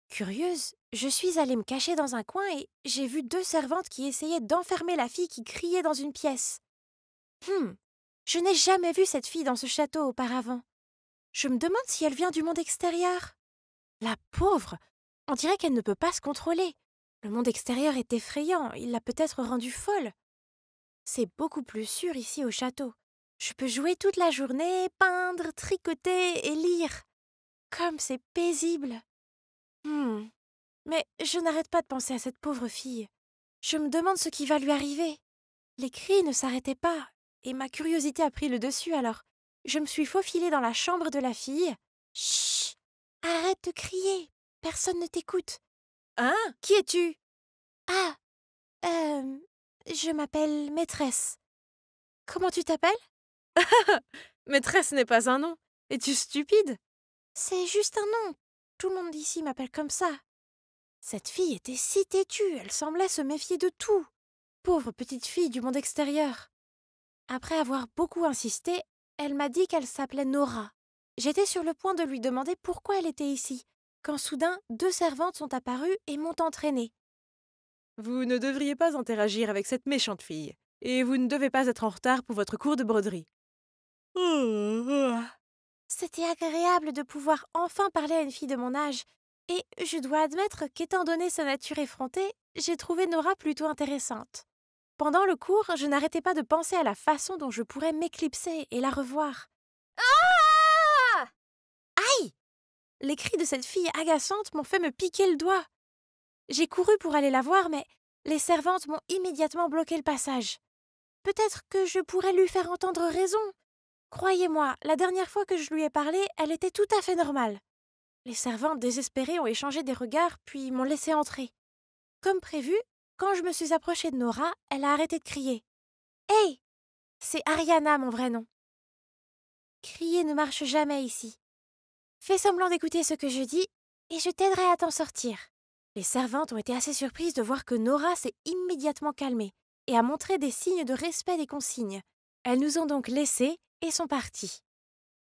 Curieuse, je suis allée me cacher dans un coin et j'ai vu 2 servantes qui essayaient d'enfermer la fille qui criait dans une pièce. Je n'ai jamais vu cette fille dans ce château auparavant. Je me demande si elle vient du monde extérieur. La pauvre, on dirait qu'elle ne peut pas se contrôler. Le monde extérieur est effrayant, il l'a peut-être rendue folle. C'est beaucoup plus sûr ici au château. Je peux jouer toute la journée, peindre, tricoter et lire. Comme c'est paisible. Mais je n'arrête pas de penser à cette pauvre fille. Je me demande ce qui va lui arriver. Les cris ne s'arrêtaient pas, et ma curiosité a pris le dessus alors. Je me suis faufilée dans la chambre de la fille. Chut! Arrête de crier, personne ne t'écoute. Hein? Qui es-tu? Ah, je m'appelle Maîtresse. Comment tu t'appelles? Maîtresse n'est pas un nom. Es-tu stupide? C'est juste un nom. Tout le monde ici m'appelle comme ça. Cette fille était si têtue, elle semblait se méfier de tout. Pauvre petite fille du monde extérieur. Après avoir beaucoup insisté, elle m'a dit qu'elle s'appelait Nora. J'étais sur le point de lui demander pourquoi elle était ici, quand soudain 2 servantes sont apparues et m'ont entraînée. Vous ne devriez pas interagir avec cette méchante fille, et vous ne devez pas être en retard pour votre cours de broderie. C'était agréable de pouvoir enfin parler à une fille de mon âge, et je dois admettre qu'étant donné sa nature effrontée, j'ai trouvé Nora plutôt intéressante. Pendant le cours, je n'arrêtais pas de penser à la façon dont je pourrais m'éclipser et la revoir. Ah! Aïe! Les cris de cette fille agaçante m'ont fait me piquer le doigt. J'ai couru pour aller la voir, mais les servantes m'ont immédiatement bloqué le passage. Peut-être que je pourrais lui faire entendre raison. Croyez-moi, la dernière fois que je lui ai parlé, elle était tout à fait normale. Les servantes désespérées ont échangé des regards, puis m'ont laissé entrer. Comme prévu, quand je me suis approchée de Nora, elle a arrêté de crier. « Hey! C'est Ariana, mon vrai nom. » Crier ne marche jamais ici. Fais semblant d'écouter ce que je dis, et je t'aiderai à t'en sortir. Les servantes ont été assez surprises de voir que Nora s'est immédiatement calmée et a montré des signes de respect des consignes. Elles nous ont donc laissés et sont parties.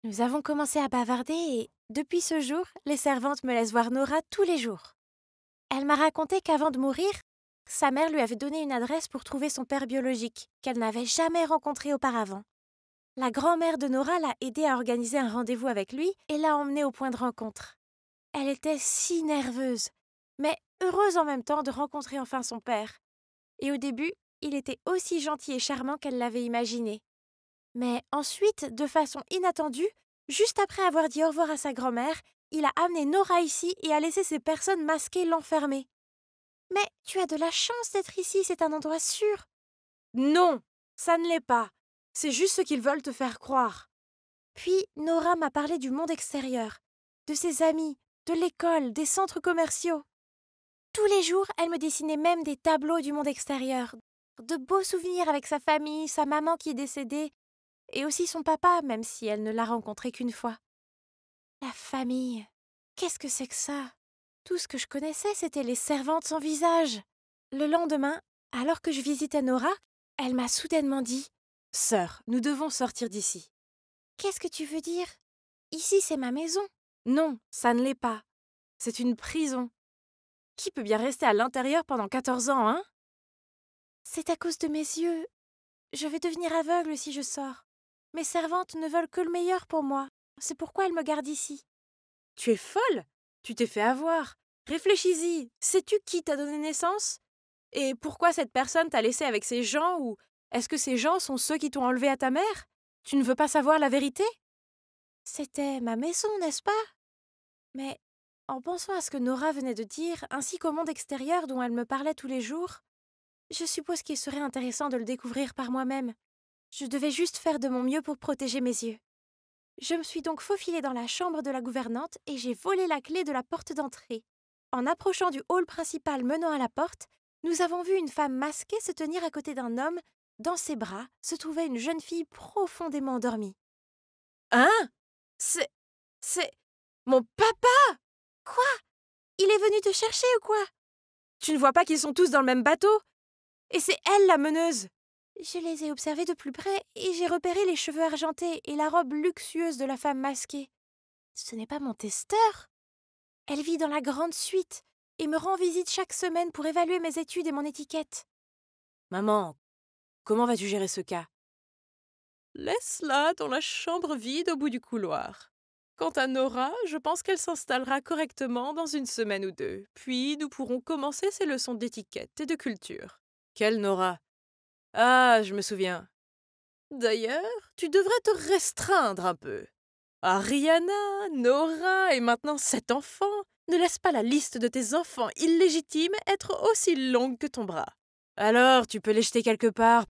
Nous avons commencé à bavarder et, depuis ce jour, les servantes me laissent voir Nora tous les jours. Elle m'a raconté qu'avant de mourir, sa mère lui avait donné une adresse pour trouver son père biologique, qu'elle n'avait jamais rencontré auparavant. La grand-mère de Nora l'a aidée à organiser un rendez-vous avec lui et l'a emmenée au point de rencontre. Elle était si nerveuse, mais heureuse en même temps de rencontrer enfin son père. Et au début, il était aussi gentil et charmant qu'elle l'avait imaginé. Mais ensuite, de façon inattendue, juste après avoir dit au revoir à sa grand-mère, il a amené Nora ici et a laissé ces personnes masquées l'enfermer. « Mais tu as de la chance d'être ici, c'est un endroit sûr. »« Non, ça ne l'est pas. C'est juste ce qu'ils veulent te faire croire. » Puis Nora m'a parlé du monde extérieur, de ses amis, de l'école, des centres commerciaux. Tous les jours, elle me dessinait même des tableaux du monde extérieur, de beaux souvenirs avec sa famille, sa maman qui est décédée, et aussi son papa, même si elle ne l'a rencontré qu'une fois. La famille, qu'est-ce que c'est que ça? Tout ce que je connaissais, c'était les servantes sans visage. Le lendemain, alors que je visitais Nora, elle m'a soudainement dit « Sœur, nous devons sortir d'ici. »« Qu'est-ce que tu veux dire? Ici, c'est ma maison. »« Non, ça ne l'est pas. C'est une prison. Qui peut bien rester à l'intérieur pendant 14 ans, hein? »« C'est à cause de mes yeux. Je vais devenir aveugle si je sors. Mes servantes ne veulent que le meilleur pour moi. C'est pourquoi elles me gardent ici. »« Tu es folle? Tu t'es fait avoir. Réfléchis-y. Sais-tu qui t'a donné naissance? Et pourquoi cette personne t'a laissé avec ces gens ou est-ce que ces gens sont ceux qui t'ont enlevé à ta mère? Tu ne veux pas savoir la vérité? » C'était ma maison, n'est-ce pas? Mais en pensant à ce que Nora venait de dire, ainsi qu'au monde extérieur dont elle me parlait tous les jours, je suppose qu'il serait intéressant de le découvrir par moi-même. Je devais juste faire de mon mieux pour protéger mes yeux. Je me suis donc faufilée dans la chambre de la gouvernante et j'ai volé la clé de la porte d'entrée. En approchant du hall principal menant à la porte, nous avons vu une femme masquée se tenir à côté d'un homme. Dans ses bras se trouvait une jeune fille profondément endormie. « Hein? C'est mon papa! Quoi? Il est venu te chercher ou quoi? Tu ne vois pas qu'ils sont tous dans le même bateau? Et c'est elle la meneuse! » Je les ai observés de plus près et j'ai repéré les cheveux argentés et la robe luxueuse de la femme masquée. Ce n'est pas mon testeur. Elle vit dans la grande suite et me rend visite chaque semaine pour évaluer mes études et mon étiquette. Maman, comment vas-tu gérer ce cas? Laisse-la dans la chambre vide au bout du couloir. Quant à Nora, je pense qu'elle s'installera correctement dans une semaine ou deux. Puis nous pourrons commencer ses leçons d'étiquette et de culture. Quelle Nora? Ah, je me souviens. D'ailleurs, tu devrais te restreindre un peu. Ariana, Nora et maintenant 7 enfants. Ne laisse pas la liste de tes enfants illégitimes être aussi longue que ton bras. Alors, tu peux les jeter quelque part.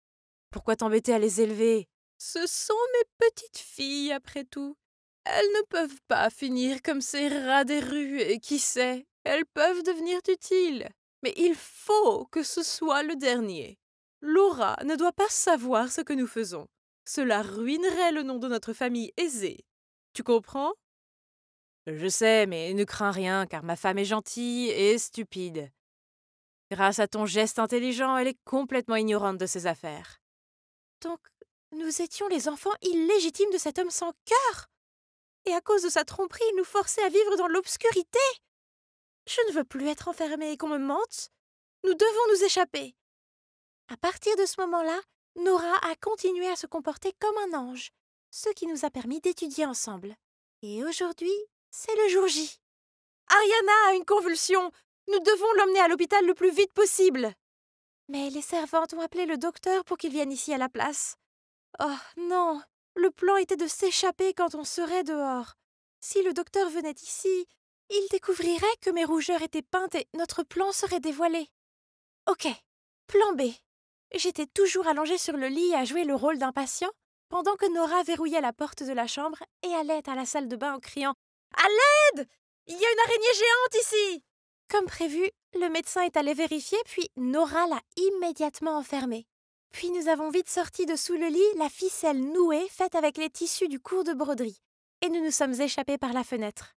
Pourquoi t'embêter à les élever? Ce sont mes petites filles, après tout. Elles ne peuvent pas finir comme ces rats des rues, et qui sait, elles peuvent devenir utiles. Mais il faut que ce soit le dernier. Laura ne doit pas savoir ce que nous faisons. Cela ruinerait le nom de notre famille aisée. Tu comprends? Je sais, mais ne crains rien, car ma femme est gentille et stupide. Grâce à ton geste intelligent, elle est complètement ignorante de ses affaires. Donc, nous étions les enfants illégitimes de cet homme sans cœur? Et à cause de sa tromperie, il nous forçait à vivre dans l'obscurité? Je ne veux plus être enfermée et qu'on me mente. Nous devons nous échapper. À partir de ce moment-là, Nora a continué à se comporter comme un ange, ce qui nous a permis d'étudier ensemble. Et aujourd'hui, c'est le jour J. Ariana a une convulsion. Nous devons l'emmener à l'hôpital le plus vite possible. Mais les servantes ont appelé le docteur pour qu'il vienne ici à la place. Oh non, le plan était de s'échapper quand on serait dehors. Si le docteur venait ici, il découvrirait que mes rougeurs étaient peintes et notre plan serait dévoilé. Ok, plan B. J'étais toujours allongée sur le lit à jouer le rôle d'un patient, pendant que Nora verrouillait la porte de la chambre et allait à la salle de bain en criant « À l'aide! Il y a une araignée géante ici !» Comme prévu, le médecin est allé vérifier, puis Nora l'a immédiatement enfermée. Puis nous avons vite sorti de sous le lit la ficelle nouée faite avec les tissus du cours de broderie, et nous nous sommes échappés par la fenêtre.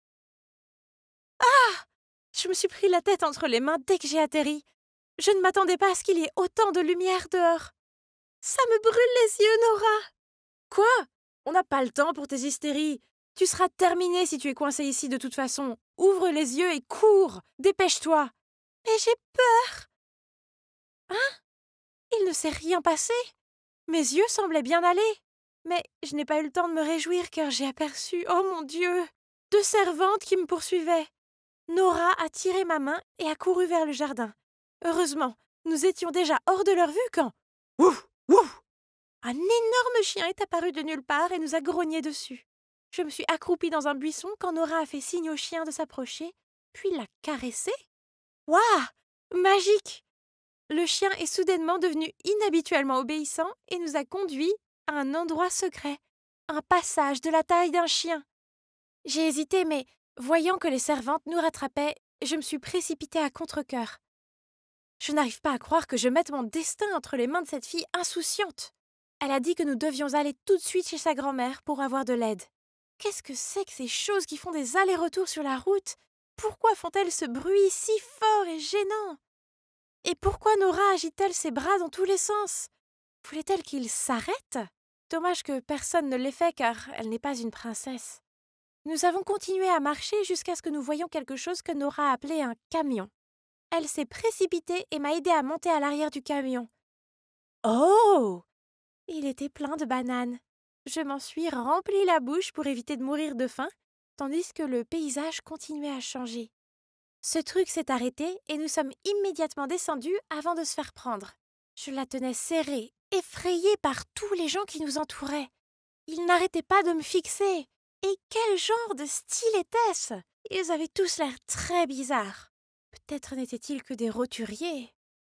Ah! Je me suis pris la tête entre les mains dès que j'ai atterri. Je ne m'attendais pas à ce qu'il y ait autant de lumière dehors. Ça me brûle les yeux, Nora. Quoi? On n'a pas le temps pour tes hystéries. Tu seras terminée si tu es coincée ici de toute façon. Ouvre les yeux et cours. Dépêche-toi. Mais j'ai peur. Hein? Il ne s'est rien passé. Mes yeux semblaient bien aller. Mais je n'ai pas eu le temps de me réjouir car j'ai aperçu, oh mon Dieu, 2 servantes qui me poursuivaient. Nora a tiré ma main et a couru vers le jardin. Heureusement, nous étions déjà hors de leur vue quand... Ouf! Ouf! Un énorme chien est apparu de nulle part et nous a grogné dessus. Je me suis accroupie dans un buisson quand Nora a fait signe au chien de s'approcher, puis l'a caressé. Waouh! Magique! Le chien est soudainement devenu inhabituellement obéissant et nous a conduits à un endroit secret, un passage de la taille d'un chien. J'ai hésité, mais voyant que les servantes nous rattrapaient, je me suis précipitée à contre-cœur. Je n'arrive pas à croire que je mette mon destin entre les mains de cette fille insouciante. Elle a dit que nous devions aller tout de suite chez sa grand-mère pour avoir de l'aide. Qu'est-ce que c'est que ces choses qui font des allers-retours sur la route? Pourquoi font-elles ce bruit si fort et gênant? Et pourquoi Nora agite-t-elle ses bras dans tous les sens? Voulait-elle qu'il s'arrête? Dommage que personne ne l'ait fait car elle n'est pas une princesse. Nous avons continué à marcher jusqu'à ce que nous voyions quelque chose que Nora a appelé un camion. Elle s'est précipitée et m'a aidée à monter à l'arrière du camion. Oh! Il était plein de bananes. Je m'en suis rempli la bouche pour éviter de mourir de faim, tandis que le paysage continuait à changer. Ce truc s'est arrêté et nous sommes immédiatement descendus avant de se faire prendre. Je la tenais serrée, effrayée par tous les gens qui nous entouraient. Ils n'arrêtaient pas de me fixer. Et quel genre de style était-ce? Ils avaient tous l'air très bizarres. Peut-être n'étaient-ils que des roturiers.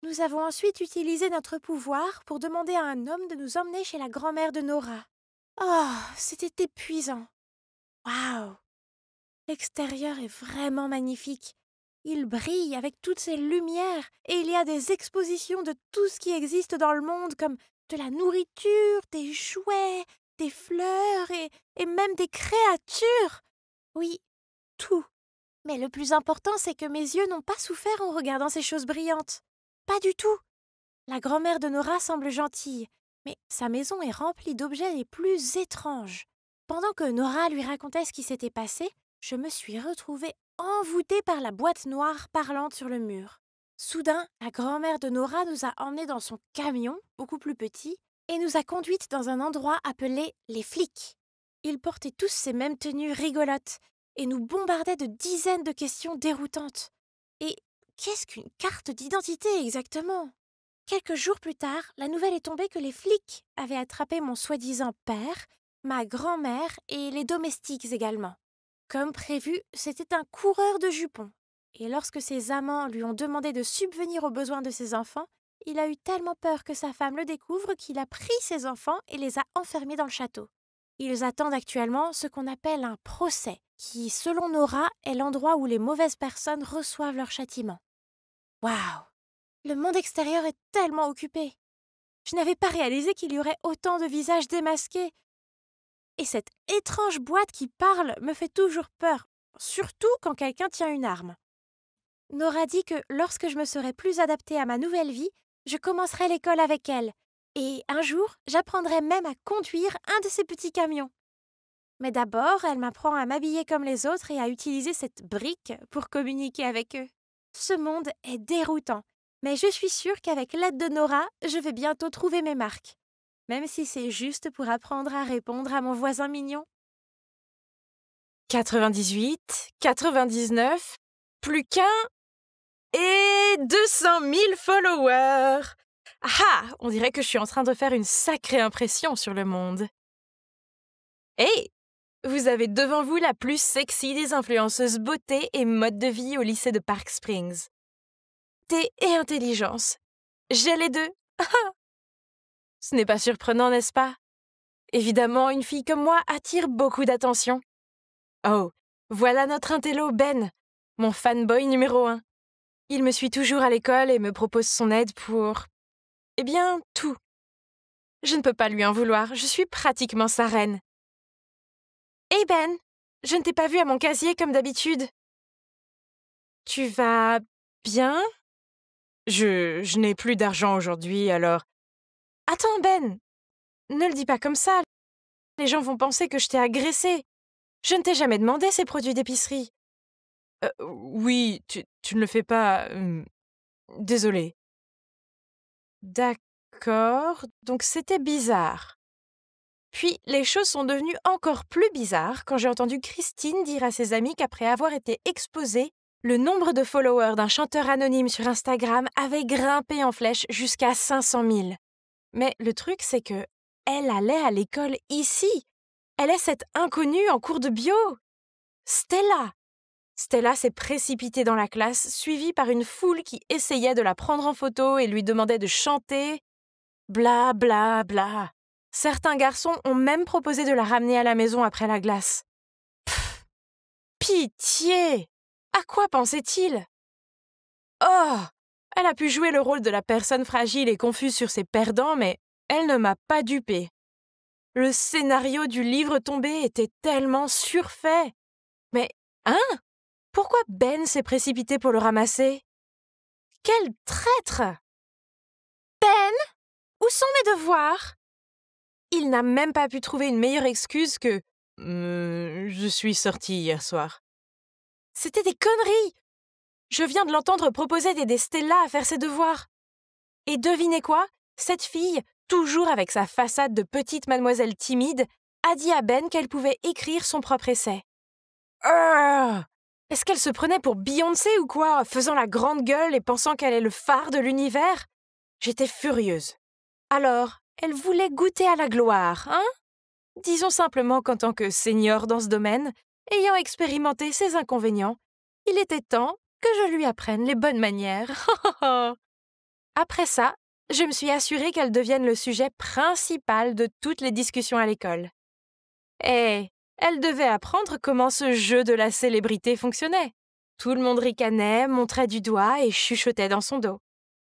Nous avons ensuite utilisé notre pouvoir pour demander à un homme de nous emmener chez la grand-mère de Nora. Oh, c'était épuisant. Waouh! L'extérieur est vraiment magnifique. Il brille avec toutes ces lumières et il y a des expositions de tout ce qui existe dans le monde comme de la nourriture, des jouets, des fleurs et même des créatures. Oui, tout. Mais le plus important, c'est que mes yeux n'ont pas souffert en regardant ces choses brillantes. Pas du tout. La grand-mère de Nora semble gentille, mais sa maison est remplie d'objets les plus étranges. Pendant que Nora lui racontait ce qui s'était passé, je me suis retrouvée envoûtée par la boîte noire parlante sur le mur. Soudain, la grand-mère de Nora nous a emmenés dans son camion, beaucoup plus petit, et nous a conduites dans un endroit appelé les flics. Ils portaient tous ces mêmes tenues rigolotes et nous bombardaient de dizaines de questions déroutantes. Et qu'est-ce qu'une carte d'identité exactement ? Quelques jours plus tard, la nouvelle est tombée que les flics avaient attrapé mon soi-disant père, ma grand-mère et les domestiques également. Comme prévu, c'était un coureur de jupons. Et lorsque ses amants lui ont demandé de subvenir aux besoins de ses enfants, il a eu tellement peur que sa femme le découvre qu'il a pris ses enfants et les a enfermés dans le château. Ils attendent actuellement ce qu'on appelle un procès, qui, selon Nora, est l'endroit où les mauvaises personnes reçoivent leur châtiment. Waouh! Le monde extérieur est tellement occupé. Je n'avais pas réalisé qu'il y aurait autant de visages démasqués. Et cette étrange boîte qui parle me fait toujours peur, surtout quand quelqu'un tient une arme. Nora dit que lorsque je me serai plus adaptée à ma nouvelle vie, je commencerai l'école avec elle. Et un jour, j'apprendrai même à conduire un de ces petits camions. Mais d'abord, elle m'apprend à m'habiller comme les autres et à utiliser cette brique pour communiquer avec eux. Ce monde est déroutant, mais je suis sûre qu'avec l'aide de Nora, je vais bientôt trouver mes marques. Même si c'est juste pour apprendre à répondre à mon voisin mignon. 98, 99, plus qu'un et 200 000 followers. Ah, on dirait que je suis en train de faire une sacrée impression sur le monde. Hey, vous avez devant vous la plus sexy des influenceuses beauté et mode de vie au lycée de Park Springs. Beauté et intelligence. J'ai les deux. Ce n'est pas surprenant, n'est-ce pas? Évidemment, une fille comme moi attire beaucoup d'attention. Oh, voilà notre intello Ben, mon fanboy numéro 1. Il me suit toujours à l'école et me propose son aide pour... Eh bien, tout. Je ne peux pas lui en vouloir, je suis pratiquement sa reine. Hey Ben, je ne t'ai pas vu à mon casier comme d'habitude. Tu vas bien? Je n'ai plus d'argent aujourd'hui, alors... Attends Ben, ne le dis pas comme ça. Les gens vont penser que je t'ai agressé. Je ne t'ai jamais demandé ces produits d'épicerie. Oui, tu ne le fais pas. Désolée. D'accord, donc c'était bizarre. Puis, les choses sont devenues encore plus bizarres quand j'ai entendu Christine dire à ses amis qu'après avoir été exposée, le nombre de followers d'un chanteur anonyme sur Instagram avait grimpé en flèche jusqu'à 500 000. Mais le truc, c'est que elle allait à l'école ici. Elle est cette inconnue en cours de bio. Stella. Stella s'est précipitée dans la classe, suivie par une foule qui essayait de la prendre en photo et lui demandait de chanter. Bla bla bla. Certains garçons ont même proposé de la ramener à la maison après la glace. Pfff. Pitié! À quoi pensait-il? Oh! Elle a pu jouer le rôle de la personne fragile et confuse sur ses perdants, mais elle ne m'a pas dupée. Le scénario du livre tombé était tellement surfait. Mais, pourquoi Ben s'est précipité pour le ramasser? Quel traître! Ben, où sont mes devoirs? Il n'a même pas pu trouver une meilleure excuse que « Je suis sortie hier soir ». C'était des conneries! Je viens de l'entendre proposer d'aider Stella à faire ses devoirs. Et devinez quoi? Cette fille, toujours avec sa façade de petite mademoiselle timide, a dit à Ben qu'elle pouvait écrire son propre essai. Est-ce qu'elle se prenait pour Beyoncé ou quoi, faisant la grande gueule et pensant qu'elle est le phare de l'univers? J'étais furieuse. Alors, elle voulait goûter à la gloire, hein? Disons simplement qu'en tant que senior dans ce domaine, ayant expérimenté ses inconvénients, il était temps que je lui apprenne les bonnes manières. Après ça, je me suis assurée qu'elle devienne le sujet principal de toutes les discussions à l'école. Et elle devait apprendre comment ce jeu de la célébrité fonctionnait. Tout le monde ricanait, montrait du doigt et chuchotait dans son dos.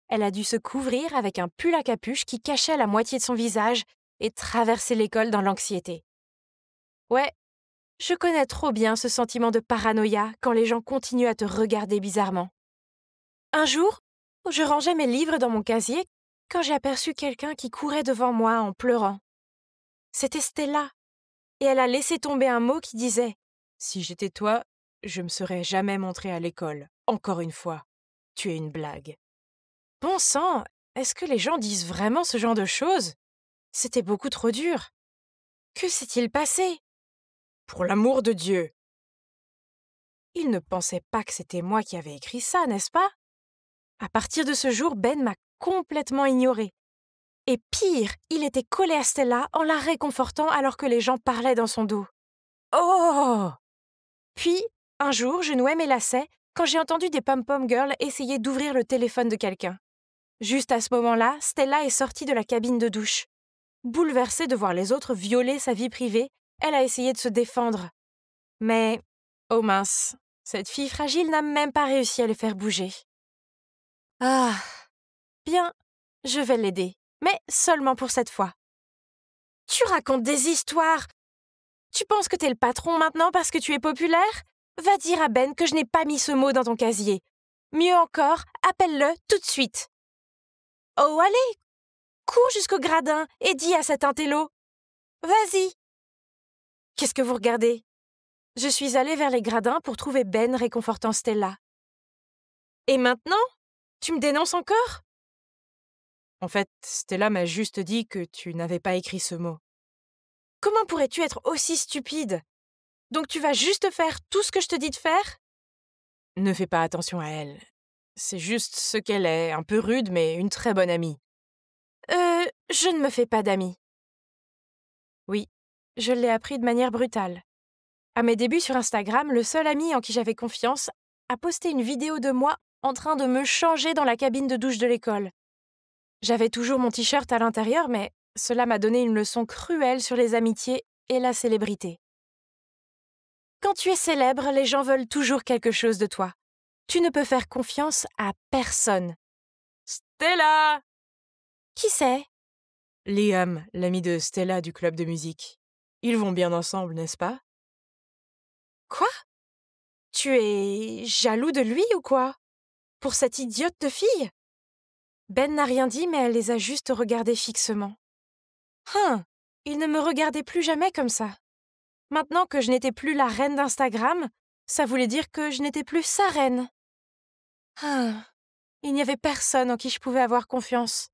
Elle a dû se couvrir avec un pull à capuche qui cachait la moitié de son visage et traverser l'école dans l'anxiété. Ouais, je connais trop bien ce sentiment de paranoïa quand les gens continuent à te regarder bizarrement. Un jour, je rangeais mes livres dans mon casier quand j'ai aperçu quelqu'un qui courait devant moi en pleurant. C'était Stella, et elle a laissé tomber un mot qui disait « Si j'étais toi, je me serais jamais montrée à l'école. Encore une fois, tu es une blague. » Bon sang, est-ce que les gens disent vraiment ce genre de choses? C'était beaucoup trop dur. Que s'est-il passé? Pour l'amour de Dieu! Il ne pensait pas que c'était moi qui avais écrit ça, n'est-ce pas? À partir de ce jour, Ben m'a complètement ignorée. Et pire, il était collé à Stella en la réconfortant alors que les gens parlaient dans son dos. Oh! Puis, un jour, je nouais mes lacets quand j'ai entendu des pom-pom girls essayer d'ouvrir le téléphone de quelqu'un. Juste à ce moment-là, Stella est sortie de la cabine de douche. Bouleversée de voir les autres violer sa vie privée, elle a essayé de se défendre. Mais, oh mince, cette fille fragile n'a même pas réussi à les faire bouger. Ah, bien, je vais l'aider, mais seulement pour cette fois. Tu racontes des histoires. Tu penses que t'es le patron maintenant parce que tu es populaire? Va dire à Ben que je n'ai pas mis ce mot dans ton casier. Mieux encore, appelle-le tout de suite. Oh, allez, cours jusqu'au gradin et dis à cet intello. Vas-y. Qu'est-ce que vous regardez? Je suis allée vers les gradins pour trouver Ben réconfortant Stella. Et maintenant? Tu me dénonces encore? En fait, Stella m'a juste dit que tu n'avais pas écrit ce mot. Comment pourrais-tu être aussi stupide? Donc tu vas juste faire tout ce que je te dis de faire? Ne fais pas attention à elle. C'est juste ce qu'elle est, un peu rude, mais une très bonne amie. Je ne me fais pas d'amis. Oui, je l'ai appris de manière brutale. À mes débuts sur Instagram, le seul ami en qui j'avais confiance a posté une vidéo de moi en train de me changer dans la cabine de douche de l'école. J'avais toujours mon t-shirt à l'intérieur, mais cela m'a donné une leçon cruelle sur les amitiés et la célébrité. Quand tu es célèbre, les gens veulent toujours quelque chose de toi. Tu ne peux faire confiance à personne. Stella! Qui c'est? Liam, l'ami de Stella du club de musique. Ils vont bien ensemble, n'est-ce pas? Quoi? Tu es jaloux de lui ou quoi? Pour cette idiote de fille? Ben n'a rien dit, mais elle les a juste regardés fixement. Il ne me regardait plus jamais comme ça. Maintenant que je n'étais plus la reine d'Instagram, ça voulait dire que je n'étais plus sa reine. Il n'y avait personne en qui je pouvais avoir confiance.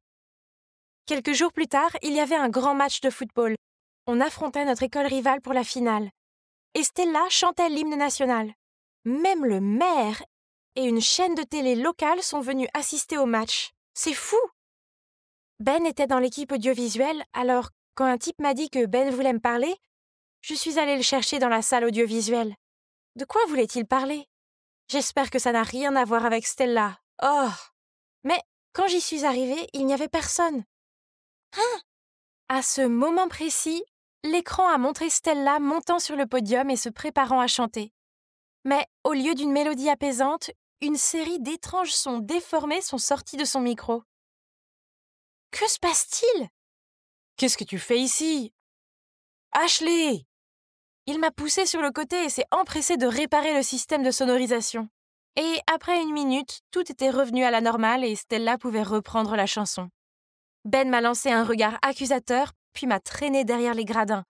Quelques jours plus tard, il y avait un grand match de football. On affrontait notre école rivale pour la finale. Et Stella chantait l'hymne national. Même le maire et une chaîne de télé locale sont venus assister au match. C'est fou! Ben était dans l'équipe audiovisuelle, alors quand un type m'a dit que Ben voulait me parler, je suis allée le chercher dans la salle audiovisuelle. De quoi voulait-il parler? J'espère que ça n'a rien à voir avec Stella. Oh! Mais quand j'y suis arrivée, il n'y avait personne. À ce moment précis, l'écran a montré Stella montant sur le podium et se préparant à chanter. Mais au lieu d'une mélodie apaisante, une série d'étranges sons déformés sont sortis de son micro. Que se passe-t-il? Qu'est-ce que tu fais ici? Ashley! Il m'a poussé sur le côté et s'est empressé de réparer le système de sonorisation. Et après une minute, tout était revenu à la normale et Stella pouvait reprendre la chanson. Ben m'a lancé un regard accusateur, puis m'a traîné derrière les gradins,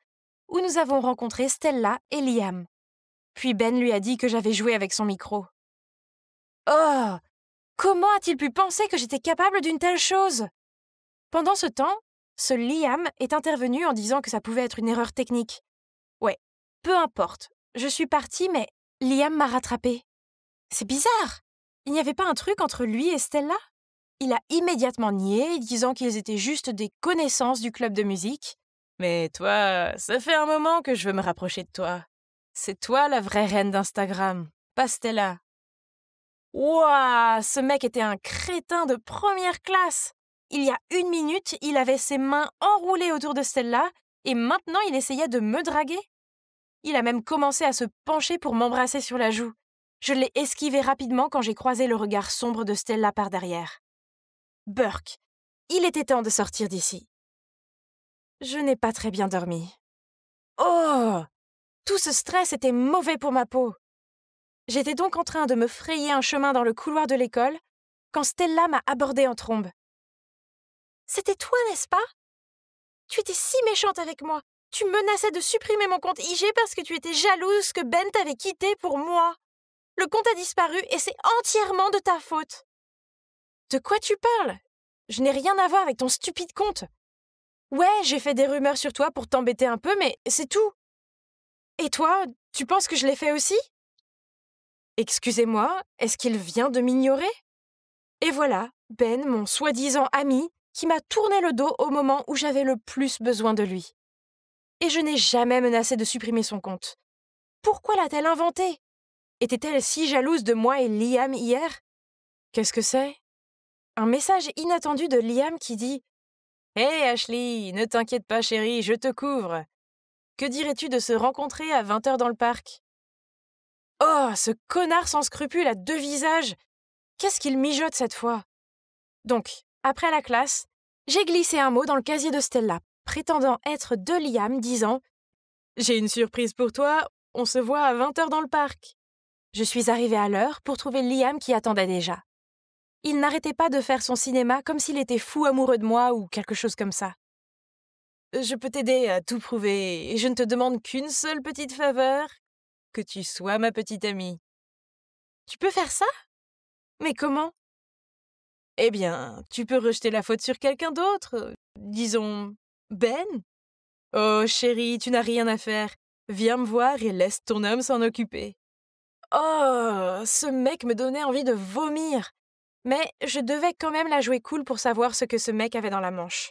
où nous avons rencontré Stella et Liam. Puis Ben lui a dit que j'avais joué avec son micro. Oh! Comment a-t-il pu penser que j'étais capable d'une telle chose? Pendant ce temps, ce Liam est intervenu en disant que ça pouvait être une erreur technique. Ouais, peu importe. Je suis partie, mais Liam m'a rattrapée. C'est bizarre. Il n'y avait pas un truc entre lui et Stella? Il a immédiatement nié, disant qu'ils étaient juste des connaissances du club de musique. Mais toi, ça fait un moment que je veux me rapprocher de toi. C'est toi la vraie reine d'Instagram, pas Stella. Ouah, ce mec était un crétin de première classe. Il y a 1 minute, il avait ses mains enroulées autour de Stella et maintenant il essayait de me draguer. Il a même commencé à se pencher pour m'embrasser sur la joue. Je l'ai esquivé rapidement quand j'ai croisé le regard sombre de Stella par derrière. Burke, il était temps de sortir d'ici. Je n'ai pas très bien dormi. Oh! Tout ce stress était mauvais pour ma peau. J'étais donc en train de me frayer un chemin dans le couloir de l'école quand Stella m'a abordée en trombe. « C'était toi, n'est-ce pas? Tu étais si méchante avec moi. Tu menaçais de supprimer mon compte IG parce que tu étais jalouse que Ben t'avait quitté pour moi. Le compte a disparu et c'est entièrement de ta faute. » « De quoi tu parles? Je n'ai rien à voir avec ton stupide compte. Ouais, j'ai fait des rumeurs sur toi pour t'embêter un peu, mais c'est tout. Et toi, tu penses que je l'ai fait aussi? Excusez-moi, est-ce qu'il vient de m'ignorer? Et voilà, Ben, mon soi-disant ami, qui m'a tourné le dos au moment où j'avais le plus besoin de lui. Et je n'ai jamais menacé de supprimer son compte. Pourquoi l'a-t-elle inventé? Était-elle si jalouse de moi et Liam hier? Qu'est-ce que c'est? Un message inattendu de Liam qui dit « Hey Ashley, ne t'inquiète pas chérie, je te couvre. Que dirais-tu de se rencontrer à 20h dans le parc ?» Oh, ce connard sans scrupules à deux visages! Qu'est-ce qu'il mijote cette fois? Donc, après la classe, j'ai glissé un mot dans le casier de Stella, prétendant être de Liam, disant « J'ai une surprise pour toi, on se voit à 20h dans le parc. » Je suis arrivée à l'heure pour trouver Liam qui attendait déjà. Il n'arrêtait pas de faire son cinéma comme s'il était fou amoureux de moi ou quelque chose comme ça. « Je peux t'aider à tout prouver et je ne te demande qu'une seule petite faveur, que tu sois ma petite amie. » « Tu peux faire ça? Mais comment? » « Eh bien, tu peux rejeter la faute sur quelqu'un d'autre, disons Ben. Oh chérie, tu n'as rien à faire. Viens me voir et laisse ton homme s'en occuper. » Oh, ce mec me donnait envie de vomir. Mais je devais quand même la jouer cool pour savoir ce que ce mec avait dans la manche.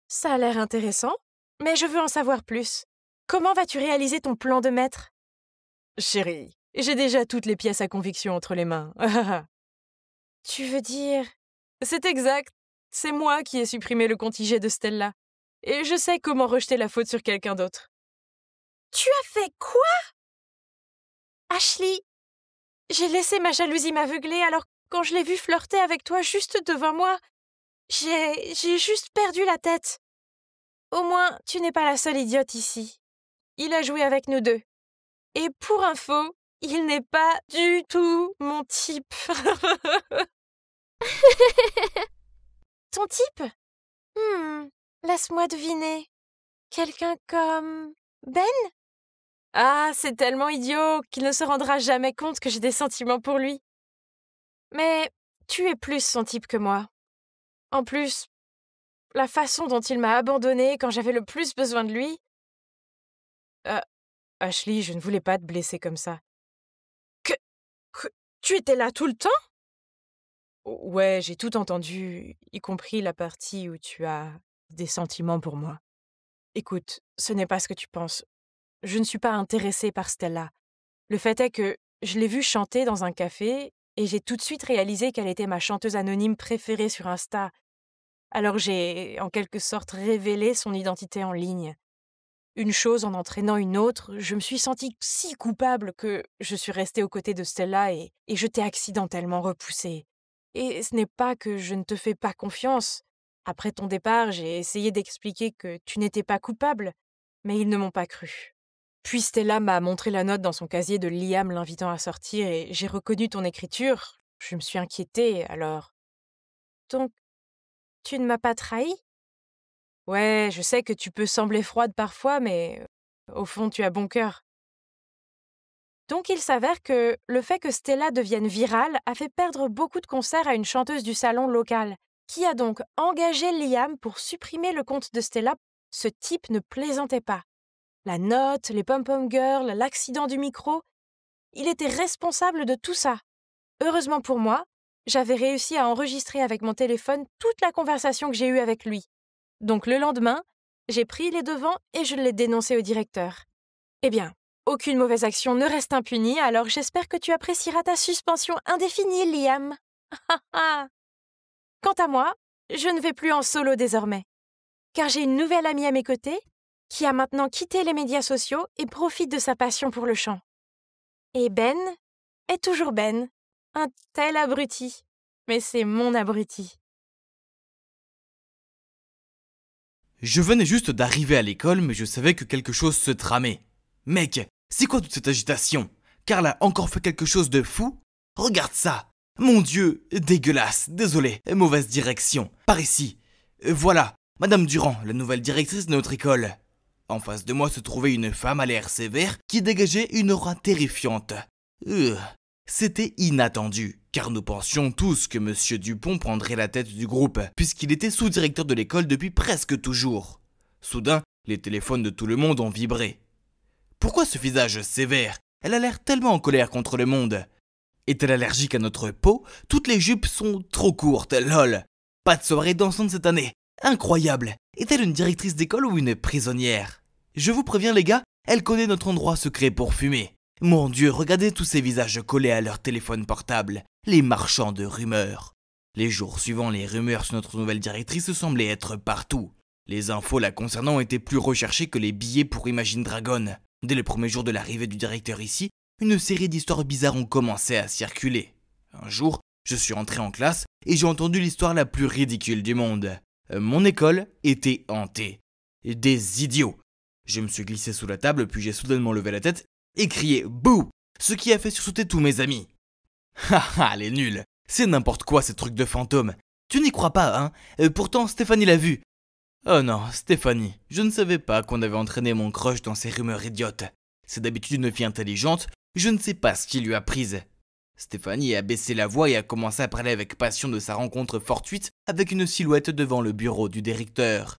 Ça a l'air intéressant, mais je veux en savoir plus. Comment vas-tu réaliser ton plan de maître? Chérie, j'ai déjà toutes les pièces à conviction entre les mains. Tu veux dire... C'est exact. C'est moi qui ai supprimé le compte IG de Stella. Et je sais comment rejeter la faute sur quelqu'un d'autre. Tu as fait quoi? Ashley, j'ai laissé ma jalousie m'aveugler, alors quand je l'ai vu flirter avec toi juste devant moi, j'ai juste perdu la tête. Au moins, tu n'es pas la seule idiote ici. Il a joué avec nous deux. Et pour info, il n'est pas du tout mon type. Ton type? Laisse-moi deviner. Quelqu'un comme... Ben? Ah, c'est tellement idiot qu'il ne se rendra jamais compte que j'ai des sentiments pour lui. Mais tu es plus son type que moi. En plus, la façon dont il m'a abandonnée quand j'avais le plus besoin de lui... Ashley, je ne voulais pas te blesser comme ça. Que tu étais là tout le temps? Ouais, j'ai tout entendu, y compris la partie où tu as des sentiments pour moi. Écoute, ce n'est pas ce que tu penses. Je ne suis pas intéressée par Stella. Le fait est que je l'ai vue chanter dans un café et j'ai tout de suite réalisé qu'elle était ma chanteuse anonyme préférée sur Insta. Alors j'ai, en quelque sorte, révélé son identité en ligne. Une chose en entraînant une autre, je me suis sentie si coupable que je suis restée aux côtés de Stella et je t'ai accidentellement repoussée. Et ce n'est pas que je ne te fais pas confiance. Après ton départ, j'ai essayé d'expliquer que tu n'étais pas coupable, mais ils ne m'ont pas cru. Puis Stella m'a montré la note dans son casier de Liam l'invitant à sortir et j'ai reconnu ton écriture. Je me suis inquiétée, alors... Donc, tu ne m'as pas trahi? Ouais, je sais que tu peux sembler froide parfois, mais au fond, tu as bon cœur. Donc il s'avère que le fait que Stella devienne virale a fait perdre beaucoup de concerts à une chanteuse du salon local, qui a donc engagé Liam pour supprimer le compte de Stella. Ce type ne plaisantait pas. La note, les pom-pom girls, l'accident du micro, il était responsable de tout ça. Heureusement pour moi, j'avais réussi à enregistrer avec mon téléphone toute la conversation que j'ai eue avec lui. Donc le lendemain, j'ai pris les devants et je l'ai dénoncé au directeur. Eh bien, aucune mauvaise action ne reste impunie, alors j'espère que tu apprécieras ta suspension indéfinie, Liam. Quant à moi, je ne vais plus en solo désormais, car j'ai une nouvelle amie à mes côtés qui a maintenant quitté les médias sociaux et profite de sa passion pour le chant. Et Ben, est toujours Ben. Un tel abruti. Mais c'est mon abruti. Je venais juste d'arriver à l'école, mais je savais que quelque chose se tramait. Mec, c'est quoi toute cette agitation? Karl a encore fait quelque chose de fou? Regarde ça! Mon Dieu, dégueulasse, désolé, mauvaise direction. Par ici. Voilà, Madame Durand, la nouvelle directrice de notre école. En face de moi se trouvait une femme à l'air sévère qui dégageait une aura terrifiante. C'était inattendu, car nous pensions tous que Monsieur Dupont prendrait la tête du groupe, puisqu'il était sous-directeur de l'école depuis presque toujours. Soudain, les téléphones de tout le monde ont vibré. Pourquoi ce visage sévère? Elle a l'air tellement en colère contre le monde. Est-elle allergique à notre peau? Toutes les jupes sont trop courtes, lol. Pas de soirée dansante cette année. Incroyable. Est-elle une directrice d'école ou une prisonnière? Je vous préviens les gars, elle connaît notre endroit secret pour fumer. Mon Dieu, regardez tous ces visages collés à leur téléphone portable, les marchands de rumeurs. Les jours suivants, les rumeurs sur notre nouvelle directrice semblaient être partout. Les infos la concernant étaient plus recherchées que les billets pour Imagine Dragon. Dès le premier jour de l'arrivée du directeur ici, une série d'histoires bizarres ont commencé à circuler. Un jour, je suis entré en classe et j'ai entendu l'histoire la plus ridicule du monde. Mon école était hantée. Des idiots. Je me suis glissé sous la table puis j'ai soudainement levé la tête et crié « Bouh !» ce qui a fait sursauter tous mes amis. Haha, les nuls. C'est n'importe quoi ces trucs de fantômes. Tu n'y crois pas, hein? Pourtant, Stéphanie l'a vu. Oh non, Stéphanie, je ne savais pas qu'on avait entraîné mon crush dans ces rumeurs idiotes. C'est d'habitude une fille intelligente, je ne sais pas ce qui lui a prise. Stéphanie a baissé la voix et a commencé à parler avec passion de sa rencontre fortuite avec une silhouette devant le bureau du directeur.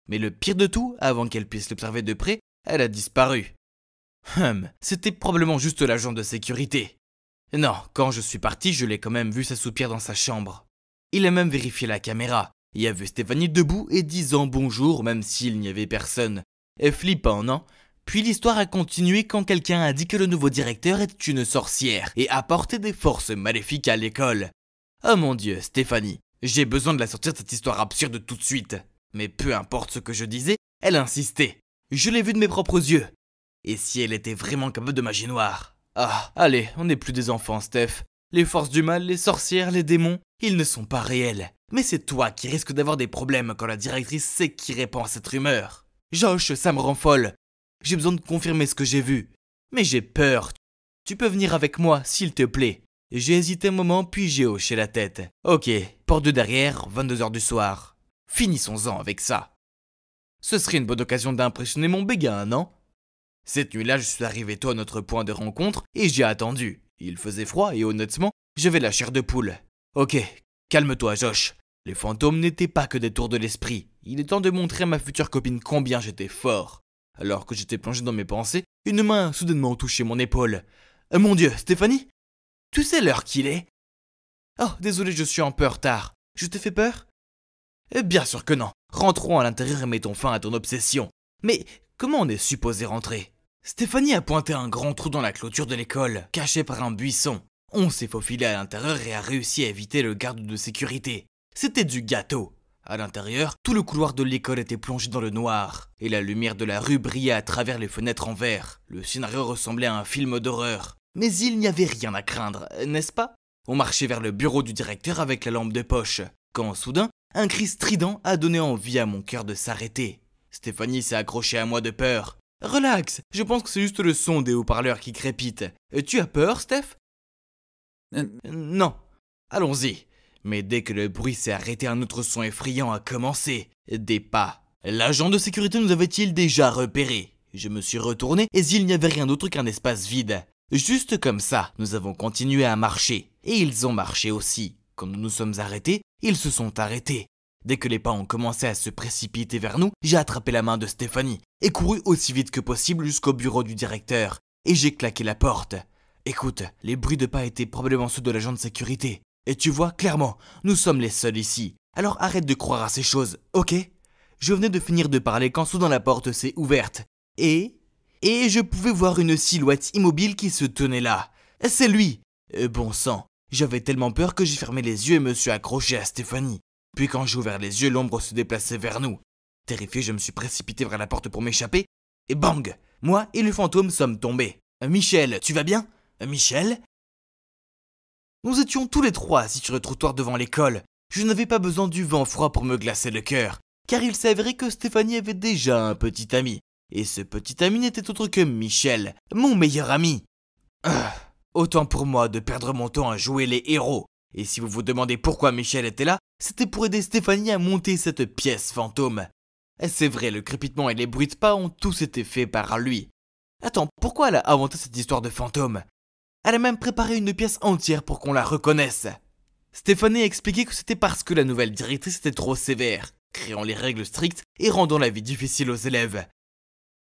Mais le pire de tout, avant qu'elle puisse l'observer de près, elle a disparu. C'était probablement juste l'agent de sécurité. Non, quand je suis parti, je l'ai quand même vu s'assoupir dans sa chambre. Il a même vérifié la caméra. Il a vu Stéphanie debout et disant bonjour même s'il n'y avait personne. Flippant, non? Puis l'histoire a continué quand quelqu'un a dit que le nouveau directeur était une sorcière et apportait des forces maléfiques à l'école. Oh mon Dieu, Stéphanie, j'ai besoin de la sortir de cette histoire absurde tout de suite. Mais peu importe ce que je disais, elle insistait. Je l'ai vue de mes propres yeux. Et si elle était vraiment capable de magie noire? Ah, allez, on n'est plus des enfants, Steph. Les forces du mal, les sorcières, les démons, ils ne sont pas réels. Mais c'est toi qui risques d'avoir des problèmes quand la directrice sait qui répand à cette rumeur. Josh, ça me rend folle. J'ai besoin de confirmer ce que j'ai vu. Mais j'ai peur. Tu peux venir avec moi, s'il te plaît. J'ai hésité un moment, puis j'ai hoché la tête. Ok, porte de derrière, 22h du soir. Finissons-en avec ça. Ce serait une bonne occasion d'impressionner mon béguin, non? Cette nuit-là, je suis arrivé tôt à notre point de rencontre et j'ai attendu. Il faisait froid et honnêtement, j'avais la chair de poule. Ok, calme-toi, Josh. Les fantômes n'étaient pas que des tours de l'esprit. Il est temps de montrer à ma future copine combien j'étais fort. Alors que j'étais plongé dans mes pensées, une main a soudainement touché mon épaule. Mon Dieu, Stéphanie? Tu sais l'heure qu'il est? Oh, désolé, je suis un peu en retard. Je t'ai fait peur? Bien sûr que non. Rentrons à l'intérieur et mettons fin à ton obsession. Mais comment on est supposé rentrer? Stéphanie a pointé un grand trou dans la clôture de l'école, caché par un buisson. On s'est faufilé à l'intérieur et a réussi à éviter le garde de sécurité. C'était du gâteau. À l'intérieur, tout le couloir de l'école était plongé dans le noir, et la lumière de la rue brillait à travers les fenêtres en verre. Le scénario ressemblait à un film d'horreur. Mais il n'y avait rien à craindre, n'est-ce pas? On marchait vers le bureau du directeur avec la lampe de poche, quand soudain, un cri strident a donné envie à mon cœur de s'arrêter. Stéphanie s'est accrochée à moi de peur. Relax, je pense que c'est juste le son des haut-parleurs qui crépite. Tu as peur, Steph? Non. Allons-y. Mais dès que le bruit s'est arrêté, un autre son effrayant a commencé. Des pas. L'agent de sécurité nous avait-il déjà repérés? Je me suis retourné et il n'y avait rien d'autre qu'un espace vide. Juste comme ça, nous avons continué à marcher. Et ils ont marché aussi. Quand nous nous sommes arrêtés, ils se sont arrêtés. Dès que les pas ont commencé à se précipiter vers nous, j'ai attrapé la main de Stéphanie et couru aussi vite que possible jusqu'au bureau du directeur. Et j'ai claqué la porte. Écoute, les bruits de pas étaient probablement ceux de l'agent de sécurité. Et tu vois, clairement, nous sommes les seuls ici. Alors arrête de croire à ces choses, ok? Je venais de finir de parler quand soudain la porte s'est ouverte. Et je pouvais voir une silhouette immobile qui se tenait là. C'est lui! Bon sang, j'avais tellement peur que j'ai fermé les yeux et me suis accroché à Stéphanie. Puis quand j'ai ouvert les yeux, l'ombre se déplaçait vers nous. Terrifié, je me suis précipité vers la porte pour m'échapper. Et bang! Moi et le fantôme sommes tombés. Michel, tu vas bien? Michel? Nous étions tous les trois assis sur le trottoir devant l'école. Je n'avais pas besoin du vent froid pour me glacer le cœur, car il s'avérait que Stéphanie avait déjà un petit ami. Et ce petit ami n'était autre que Michel, mon meilleur ami. Autant pour moi de perdre mon temps à jouer les héros. Et si vous vous demandez pourquoi Michel était là, c'était pour aider Stéphanie à monter cette pièce fantôme. Et c'est vrai, le crépitement et les bruits de pas ont tous été faits par lui. Attends, pourquoi elle a inventé cette histoire de fantôme? Elle a même préparé une pièce entière pour qu'on la reconnaisse. Stéphanie a expliqué que c'était parce que la nouvelle directrice était trop sévère, créant les règles strictes et rendant la vie difficile aux élèves.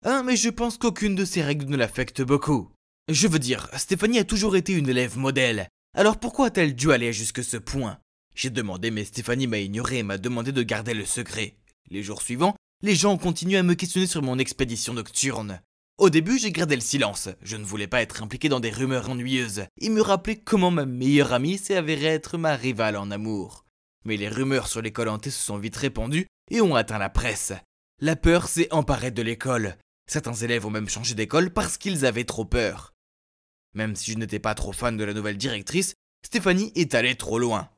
Mais je pense qu'aucune de ces règles ne l'affecte beaucoup. Je veux dire, Stéphanie a toujours été une élève modèle. Alors pourquoi a-t-elle dû aller jusque ce point? J'ai demandé, mais Stéphanie m'a ignoré et m'a demandé de garder le secret. Les jours suivants, les gens ont continué à me questionner sur mon expédition nocturne. Au début, j'ai gardé le silence. Je ne voulais pas être impliqué dans des rumeurs ennuyeuses et me rappeler comment ma meilleure amie s'est avérée être ma rivale en amour. Mais les rumeurs sur l'école hantée se sont vite répandues et ont atteint la presse. La peur s'est emparée de l'école. Certains élèves ont même changé d'école parce qu'ils avaient trop peur. Même si je n'étais pas trop fan de la nouvelle directrice, Stéphanie est allée trop loin.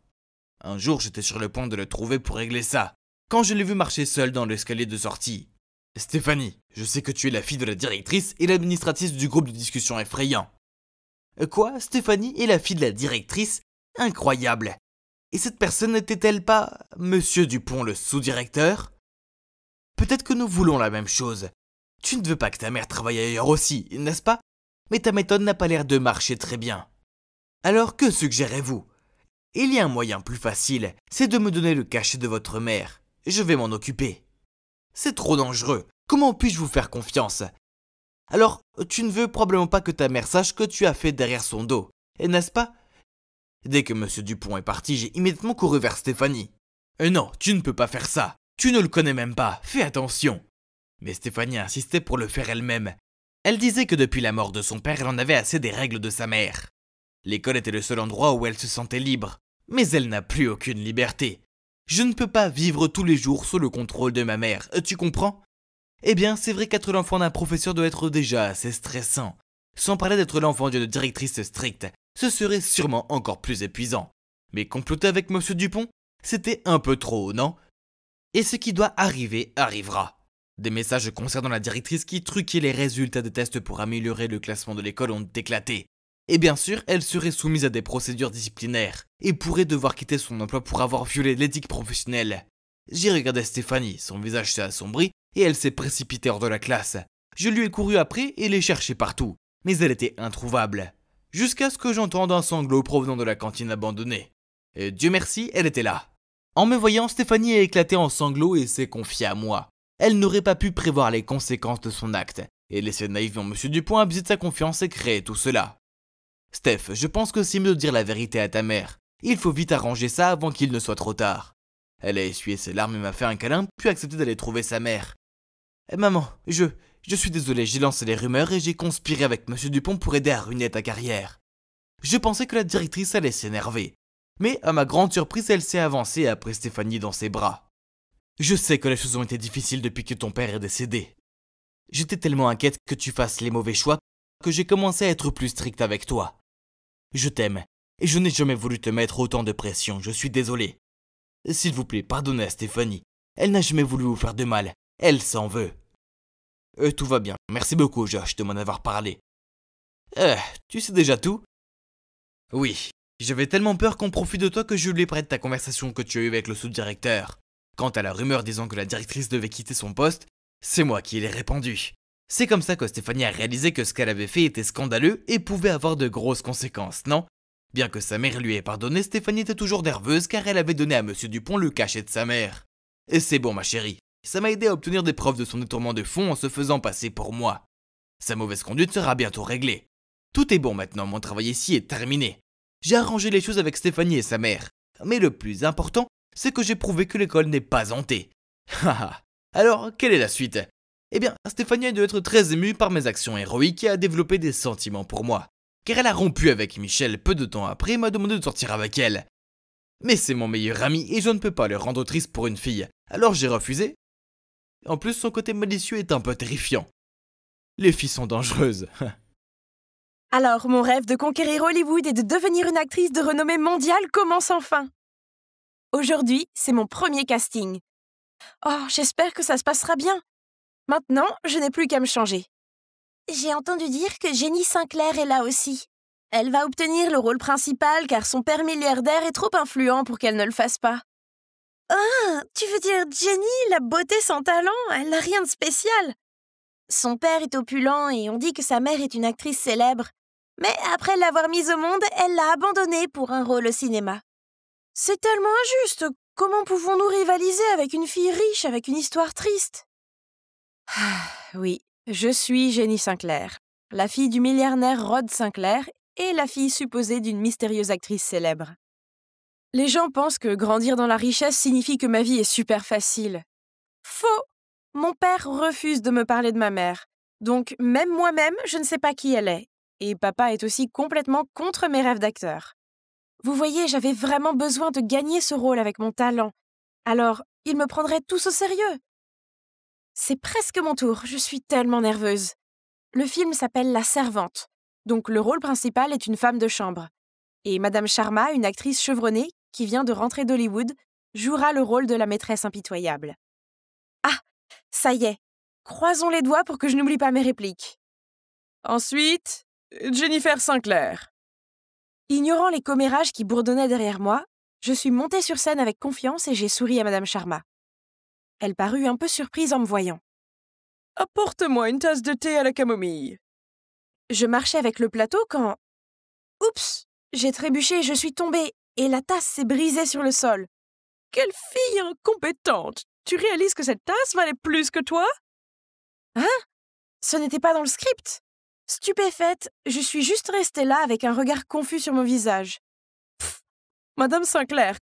Un jour, j'étais sur le point de le trouver pour régler ça, quand je l'ai vu marcher seul dans l'escalier de sortie. Stéphanie, je sais que tu es la fille de la directrice et l'administratrice du groupe de discussion effrayant. Quoi? Stéphanie est la fille de la directrice? Incroyable! Et cette personne n'était-elle pas Monsieur Dupont, le sous-directeur? Peut-être que nous voulons la même chose. Tu ne veux pas que ta mère travaille ailleurs aussi, n'est-ce pas? Mais ta méthode n'a pas l'air de marcher très bien. Alors que suggérez-vous? Il y a un moyen plus facile, c'est de me donner le cachet de votre mère. Je vais m'en occuper. C'est trop dangereux. Comment puis-je vous faire confiance? Alors, tu ne veux probablement pas que ta mère sache que tu as fait derrière son dos, n'est-ce pas? Dès que Monsieur Dupont est parti, j'ai immédiatement couru vers Stéphanie. Non, tu ne peux pas faire ça. Tu ne le connais même pas. Fais attention. Mais Stéphanie insistait pour le faire elle-même. Elle disait que depuis la mort de son père, elle en avait assez des règles de sa mère. L'école était le seul endroit où elle se sentait libre. Mais elle n'a plus aucune liberté. Je ne peux pas vivre tous les jours sous le contrôle de ma mère, tu comprends? Eh bien, c'est vrai qu'être l'enfant d'un professeur doit être déjà assez stressant. Sans parler d'être l'enfant d'une directrice stricte, ce serait sûrement encore plus épuisant. Mais comploter avec Monsieur Dupont, c'était un peu trop, non? Et ce qui doit arriver, arrivera. Des messages concernant la directrice qui truquait les résultats des tests pour améliorer le classement de l'école ont éclaté. Et bien sûr, elle serait soumise à des procédures disciplinaires et pourrait devoir quitter son emploi pour avoir violé l'éthique professionnelle. J'ai regardé Stéphanie, son visage s'est assombri et elle s'est précipitée hors de la classe. Je lui ai couru après et l'ai cherchée partout, mais elle était introuvable. Jusqu'à ce que j'entende un sanglot provenant de la cantine abandonnée. Et Dieu merci, elle était là. En me voyant, Stéphanie a éclaté en sanglots et s'est confiée à moi. Elle n'aurait pas pu prévoir les conséquences de son acte et laisser naïvement Monsieur Dupont abuser de sa confiance et créer tout cela. Steph, je pense que c'est mieux de dire la vérité à ta mère. Il faut vite arranger ça avant qu'il ne soit trop tard. Elle a essuyé ses larmes et m'a fait un câlin, puis accepté d'aller trouver sa mère. Maman, je suis désolé, j'ai lancé les rumeurs et j'ai conspiré avec Monsieur Dupont pour aider à ruiner ta carrière. Je pensais que la directrice allait s'énerver. Mais à ma grande surprise, elle s'est avancée et a pris Stéphanie dans ses bras. Je sais que les choses ont été difficiles depuis que ton père est décédé. J'étais tellement inquiète que tu fasses les mauvais choix que j'ai commencé à être plus stricte avec toi. Je t'aime, et je n'ai jamais voulu te mettre autant de pression, je suis désolé. S'il vous plaît, pardonnez à Stéphanie. Elle n'a jamais voulu vous faire de mal, elle s'en veut. Tout va bien, merci beaucoup Josh de m'en avoir parlé. Tu sais déjà tout? Oui, j'avais tellement peur qu'on profite de toi que je lui ai parlé de ta conversation que tu as eue avec le sous-directeur. Quant à la rumeur disant que la directrice devait quitter son poste, c'est moi qui l'ai répandue. C'est comme ça que Stéphanie a réalisé que ce qu'elle avait fait était scandaleux et pouvait avoir de grosses conséquences, non? Bien que sa mère lui ait pardonné, Stéphanie était toujours nerveuse car elle avait donné à Monsieur Dupont le cachet de sa mère. Et c'est bon ma chérie, ça m'a aidé à obtenir des preuves de son détournement de fonds en se faisant passer pour moi. Sa mauvaise conduite sera bientôt réglée. Tout est bon maintenant, mon travail ici est terminé. J'ai arrangé les choses avec Stéphanie et sa mère. Mais le plus important, c'est que j'ai prouvé que l'école n'est pas hantée. Haha. Alors, quelle est la suite? Eh bien, Stéphanie a dû être très émue par mes actions héroïques et a développé des sentiments pour moi. Car elle a rompu avec Michel peu de temps après et m'a demandé de sortir avec elle. Mais c'est mon meilleur ami et je ne peux pas le rendre triste pour une fille. Alors j'ai refusé. En plus, son côté malicieux est un peu terrifiant. Les filles sont dangereuses. Alors, mon rêve de conquérir Hollywood et de devenir une actrice de renommée mondiale commence enfin. Aujourd'hui, c'est mon premier casting. Oh, j'espère que ça se passera bien. Maintenant, je n'ai plus qu'à me changer. J'ai entendu dire que Jenny Sinclair est là aussi. Elle va obtenir le rôle principal car son père milliardaire est trop influent pour qu'elle ne le fasse pas. Ah, tu veux dire Jenny, la beauté sans talent, elle n'a rien de spécial. Son père est opulent et on dit que sa mère est une actrice célèbre. Mais après l'avoir mise au monde, elle l'a abandonnée pour un rôle au cinéma. C'est tellement injuste. Comment pouvons-nous rivaliser avec une fille riche avec une histoire triste? Oui, je suis Jenny Sinclair, la fille du milliardaire Rod Sinclair et la fille supposée d'une mystérieuse actrice célèbre. Les gens pensent que grandir dans la richesse signifie que ma vie est super facile. Faux! Mon père refuse de me parler de ma mère. Donc, même moi-même, je ne sais pas qui elle est. Et papa est aussi complètement contre mes rêves d'acteur. Vous voyez, j'avais vraiment besoin de gagner ce rôle avec mon talent. Alors, ils me prendraient tous au sérieux. C'est presque mon tour, je suis tellement nerveuse. Le film s'appelle La Servante. Donc, le rôle principal est une femme de chambre. Et Madame Sharma, une actrice chevronnée qui vient de rentrer d'Hollywood, jouera le rôle de la maîtresse impitoyable. Ah, ça y est, croisons les doigts pour que je n'oublie pas mes répliques. Ensuite, Jennifer Sinclair. Ignorant les commérages qui bourdonnaient derrière moi, je suis montée sur scène avec confiance et j'ai souri à Madame Sharma. Elle parut un peu surprise en me voyant. « Apporte-moi une tasse de thé à la camomille. » Je marchais avec le plateau quand... Oups! J'ai trébuché et je suis tombée, et la tasse s'est brisée sur le sol. « Quelle fille incompétente! Tu réalises que cette tasse valait plus que toi? » Hein? Ce n'était pas dans le script. Stupéfaite, je suis juste restée là avec un regard confus sur mon visage. Pff, Madame Sinclair,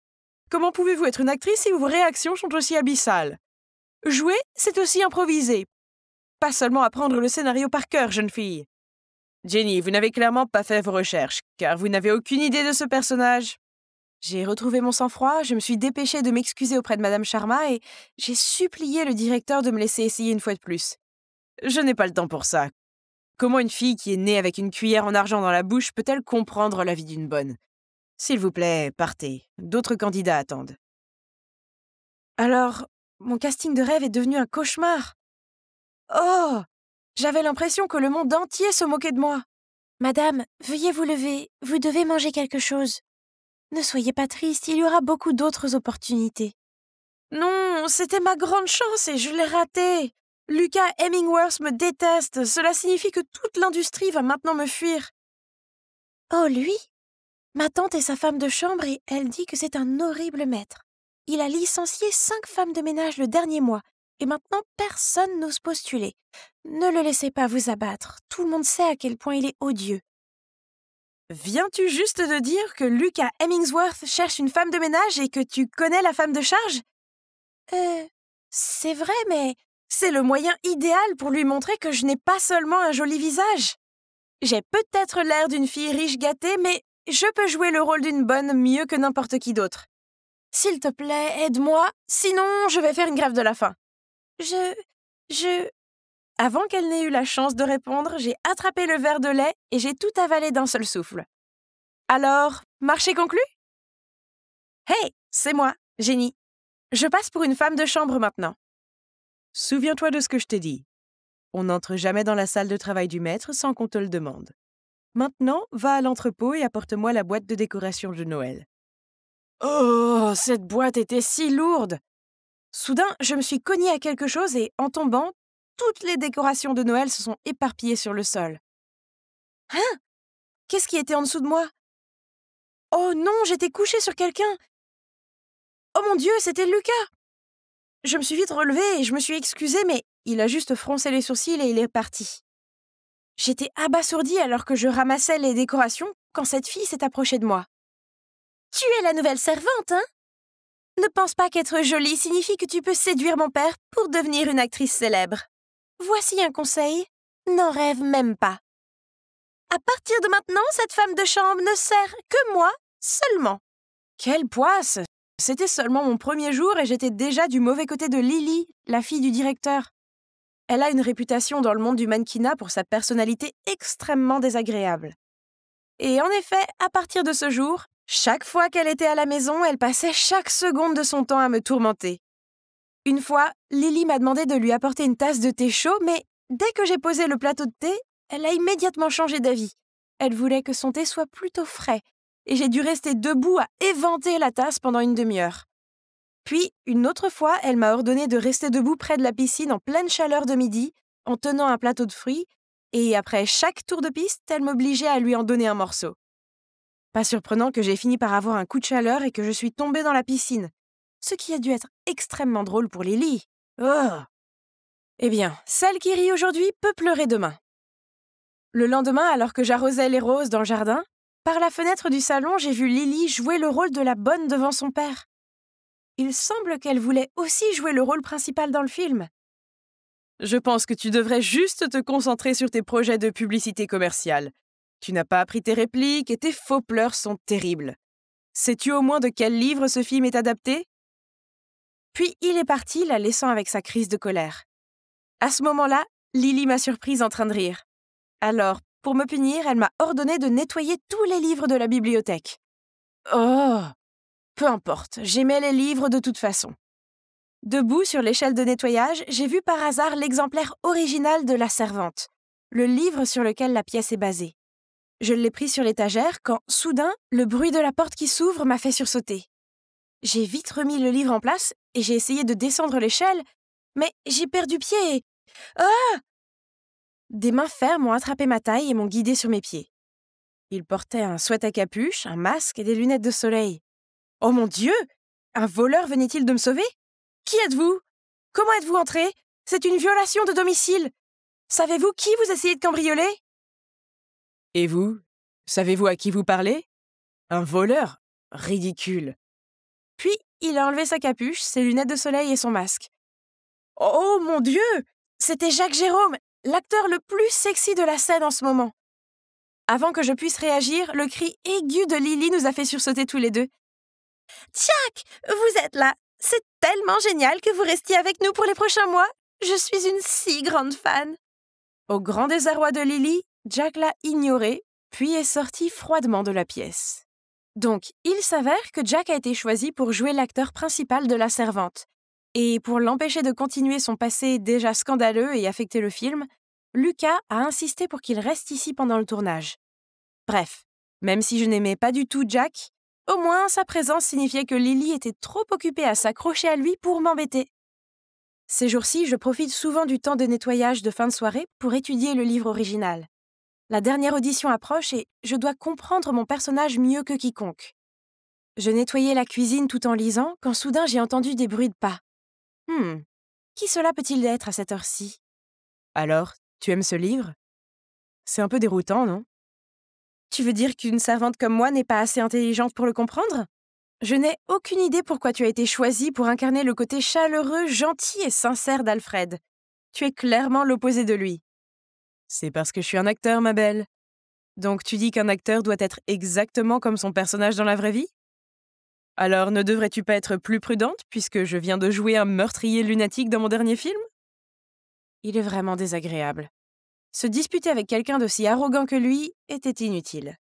comment pouvez-vous être une actrice si vos réactions sont aussi abyssales? Jouer, c'est aussi improviser. Pas seulement apprendre le scénario par cœur, jeune fille. Jenny, vous n'avez clairement pas fait vos recherches, car vous n'avez aucune idée de ce personnage. J'ai retrouvé mon sang-froid, je me suis dépêchée de m'excuser auprès de Madame Sharma et j'ai supplié le directeur de me laisser essayer une fois de plus. Je n'ai pas le temps pour ça. Comment une fille qui est née avec une cuillère en argent dans la bouche peut-elle comprendre la vie d'une bonne? S'il vous plaît, partez. D'autres candidats attendent. Alors, mon casting de rêve est devenu un cauchemar. Oh! J'avais l'impression que le monde entier se moquait de moi. Madame, veuillez vous lever, vous devez manger quelque chose. Ne soyez pas triste, il y aura beaucoup d'autres opportunités. Non, c'était ma grande chance et je l'ai ratée. Lucas Hemingworth me déteste, cela signifie que toute l'industrie va maintenant me fuir. Oh, lui? Ma tante est sa femme de chambre et elle dit que c'est un horrible maître. Il a licencié 5 femmes de ménage le dernier mois et maintenant personne n'ose postuler. Ne le laissez pas vous abattre, tout le monde sait à quel point il est odieux. Viens-tu juste de dire que Lucas Hemingworth cherche une femme de ménage et que tu connais la femme de charge? C'est vrai, mais c'est le moyen idéal pour lui montrer que je n'ai pas seulement un joli visage. J'ai peut-être l'air d'une fille riche gâtée, mais je peux jouer le rôle d'une bonne mieux que n'importe qui d'autre. S'il te plaît, aide-moi, sinon je vais faire une grève de la faim. Avant qu'elle n'ait eu la chance de répondre, j'ai attrapé le verre de lait et j'ai tout avalé d'un seul souffle. Alors, marché conclu? Hey, c'est moi, Jenny. Je passe pour une femme de chambre maintenant. Souviens-toi de ce que je t'ai dit. On n'entre jamais dans la salle de travail du maître sans qu'on te le demande. Maintenant, va à l'entrepôt et apporte-moi la boîte de décoration de Noël. Oh, cette boîte était si lourde! Soudain, je me suis cognée à quelque chose et, en tombant, toutes les décorations de Noël se sont éparpillées sur le sol. Hein? Qu'est-ce qui était en dessous de moi? Oh non, j'étais couchée sur quelqu'un! Oh mon Dieu, c'était Lucas! Je me suis vite relevée et je me suis excusée, mais il a juste froncé les sourcils et il est parti. J'étais abasourdie alors que je ramassais les décorations quand cette fille s'est approchée de moi. « Tu es la nouvelle servante, hein? Ne pense pas qu'être jolie signifie que tu peux séduire mon père pour devenir une actrice célèbre. Voici un conseil, n'en rêve même pas. À partir de maintenant, cette femme de chambre ne sert que moi seulement. » Quelle poisse! C'était seulement mon premier jour et j'étais déjà du mauvais côté de Lily, la fille du directeur. Elle a une réputation dans le monde du mannequinat pour sa personnalité extrêmement désagréable. Et en effet, à partir de ce jour, chaque fois qu'elle était à la maison, elle passait chaque seconde de son temps à me tourmenter. Une fois, Lily m'a demandé de lui apporter une tasse de thé chaud, mais dès que j'ai posé le plateau de thé, elle a immédiatement changé d'avis. Elle voulait que son thé soit plutôt frais, et j'ai dû rester debout à éventer la tasse pendant une demi-heure. Puis, une autre fois, elle m'a ordonné de rester debout près de la piscine en pleine chaleur de midi, en tenant un plateau de fruits, et après chaque tour de piste, elle m'obligeait à lui en donner un morceau. Pas surprenant que j'ai fini par avoir un coup de chaleur et que je suis tombée dans la piscine, ce qui a dû être extrêmement drôle pour Lily. Oh! Eh bien, celle qui rit aujourd'hui peut pleurer demain. Le lendemain, alors que j'arrosais les roses dans le jardin, par la fenêtre du salon, j'ai vu Lily jouer le rôle de la bonne devant son père. Il semble qu'elle voulait aussi jouer le rôle principal dans le film. Je pense que tu devrais juste te concentrer sur tes projets de publicité commerciale. Tu n'as pas appris tes répliques et tes faux pleurs sont terribles. Sais-tu au moins de quel livre ce film est adapté? Puis il est parti, la laissant avec sa crise de colère. À ce moment-là, Lily m'a surprise en train de rire. Alors, pour me punir, elle m'a ordonné de nettoyer tous les livres de la bibliothèque. Oh! Peu importe, j'aimais les livres de toute façon. Debout sur l'échelle de nettoyage, j'ai vu par hasard l'exemplaire original de La Servante, le livre sur lequel la pièce est basée. Je l'ai pris sur l'étagère quand, soudain, le bruit de la porte qui s'ouvre m'a fait sursauter. J'ai vite remis le livre en place et j'ai essayé de descendre l'échelle, mais j'ai perdu pied et... Ah! Des mains fermes ont attrapé ma taille et m'ont guidée sur mes pieds. Il portait un sweat à capuche, un masque et des lunettes de soleil. Oh mon Dieu! Un voleur venait-il de me sauver? Qui êtes-vous? Comment êtes-vous entré? C'est une violation de domicile. Savez-vous qui vous essayez de cambrioler? Et vous? Savez-vous à qui vous parlez? Un voleur? Ridicule. Puis, il a enlevé sa capuche, ses lunettes de soleil et son masque. Oh mon Dieu! C'était Jacques Jérôme, l'acteur le plus sexy de la scène en ce moment. Avant que je puisse réagir, le cri aigu de Lily nous a fait sursauter tous les deux. « Jack, vous êtes là! C'est tellement génial que vous restiez avec nous pour les prochains mois! Je suis une si grande fan! » Au grand désarroi de Lily, Jack l'a ignoré, puis est sorti froidement de la pièce. Donc, il s'avère que Jack a été choisi pour jouer l'acteur principal de La Servante. Et pour l'empêcher de continuer son passé déjà scandaleux et affecter le film, Lucas a insisté pour qu'il reste ici pendant le tournage. Bref, même si je n'aimais pas du tout Jack, au moins sa présence signifiait que Lily était trop occupée à s'accrocher à lui pour m'embêter. Ces jours-ci, je profite souvent du temps de nettoyage de fin de soirée pour étudier le livre original. La dernière audition approche et je dois comprendre mon personnage mieux que quiconque. Je nettoyais la cuisine tout en lisant quand soudain j'ai entendu des bruits de pas. Qui cela peut-il être à cette heure-ci? Alors, tu aimes ce livre? C'est un peu déroutant, non? Tu veux dire qu'une servante comme moi n'est pas assez intelligente pour le comprendre? Je n'ai aucune idée pourquoi tu as été choisie pour incarner le côté chaleureux, gentil et sincère d'Alfred. Tu es clairement l'opposé de lui. C'est parce que je suis un acteur, ma belle. Donc tu dis qu'un acteur doit être exactement comme son personnage dans la vraie vie? Alors ne devrais-tu pas être plus prudente puisque je viens de jouer un meurtrier lunatique dans mon dernier film? Il est vraiment désagréable. Se disputer avec quelqu'un d'aussi arrogant que lui était inutile.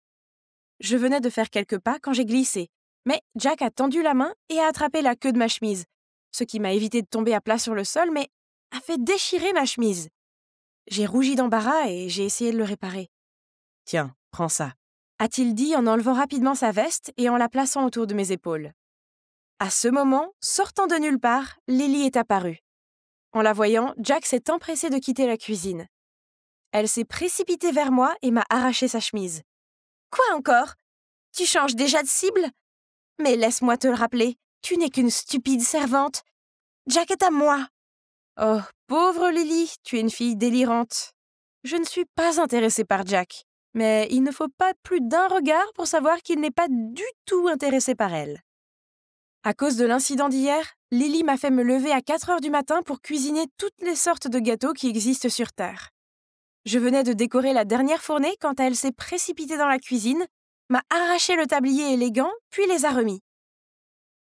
Je venais de faire quelques pas quand j'ai glissé, mais Jack a tendu la main et a attrapé la queue de ma chemise, ce qui m'a évité de tomber à plat sur le sol, mais a fait déchirer ma chemise. J'ai rougi d'embarras et j'ai essayé de le réparer. « Tiens, prends ça », a-t-il dit en enlevant rapidement sa veste et en la plaçant autour de mes épaules. À ce moment, sortant de nulle part, Lily est apparue. En la voyant, Jack s'est empressé de quitter la cuisine. Elle s'est précipitée vers moi et m'a arraché sa chemise. « Quoi encore? Tu changes déjà de cible? Mais laisse-moi te le rappeler, tu n'es qu'une stupide servante. Jack est à moi. » Oh, pauvre Lily, tu es une fille délirante. Je ne suis pas intéressée par Jack, mais il ne faut pas plus d'un regard pour savoir qu'il n'est pas du tout intéressé par elle. À cause de l'incident d'hier, Lily m'a fait me lever à 4 heures du matin pour cuisiner toutes les sortes de gâteaux qui existent sur Terre. Je venais de décorer la dernière fournée quand elle s'est précipitée dans la cuisine, m'a arraché le tablier élégant, puis les a remis.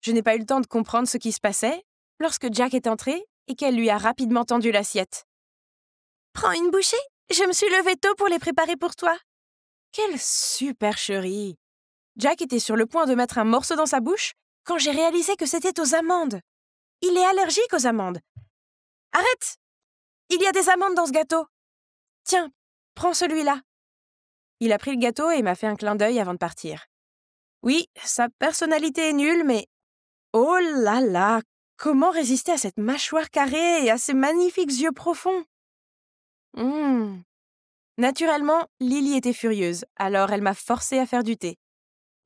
Je n'ai pas eu le temps de comprendre ce qui se passait lorsque Jack est entré et qu'elle lui a rapidement tendu l'assiette. Prends une bouchée. Je me suis levée tôt pour les préparer pour toi. » Quelle supercherie! Jack était sur le point de mettre un morceau dans sa bouche quand j'ai réalisé que c'était aux amandes. Il est allergique aux amandes. « Arrête! Il y a des amandes dans ce gâteau. Tiens, prends celui-là. » Il a pris le gâteau et m'a fait un clin d'œil avant de partir. Oui, sa personnalité est nulle, mais... Oh là là! Comment résister à cette mâchoire carrée et à ces magnifiques yeux profonds? Naturellement, Lily était furieuse, alors elle m'a forcée à faire du thé.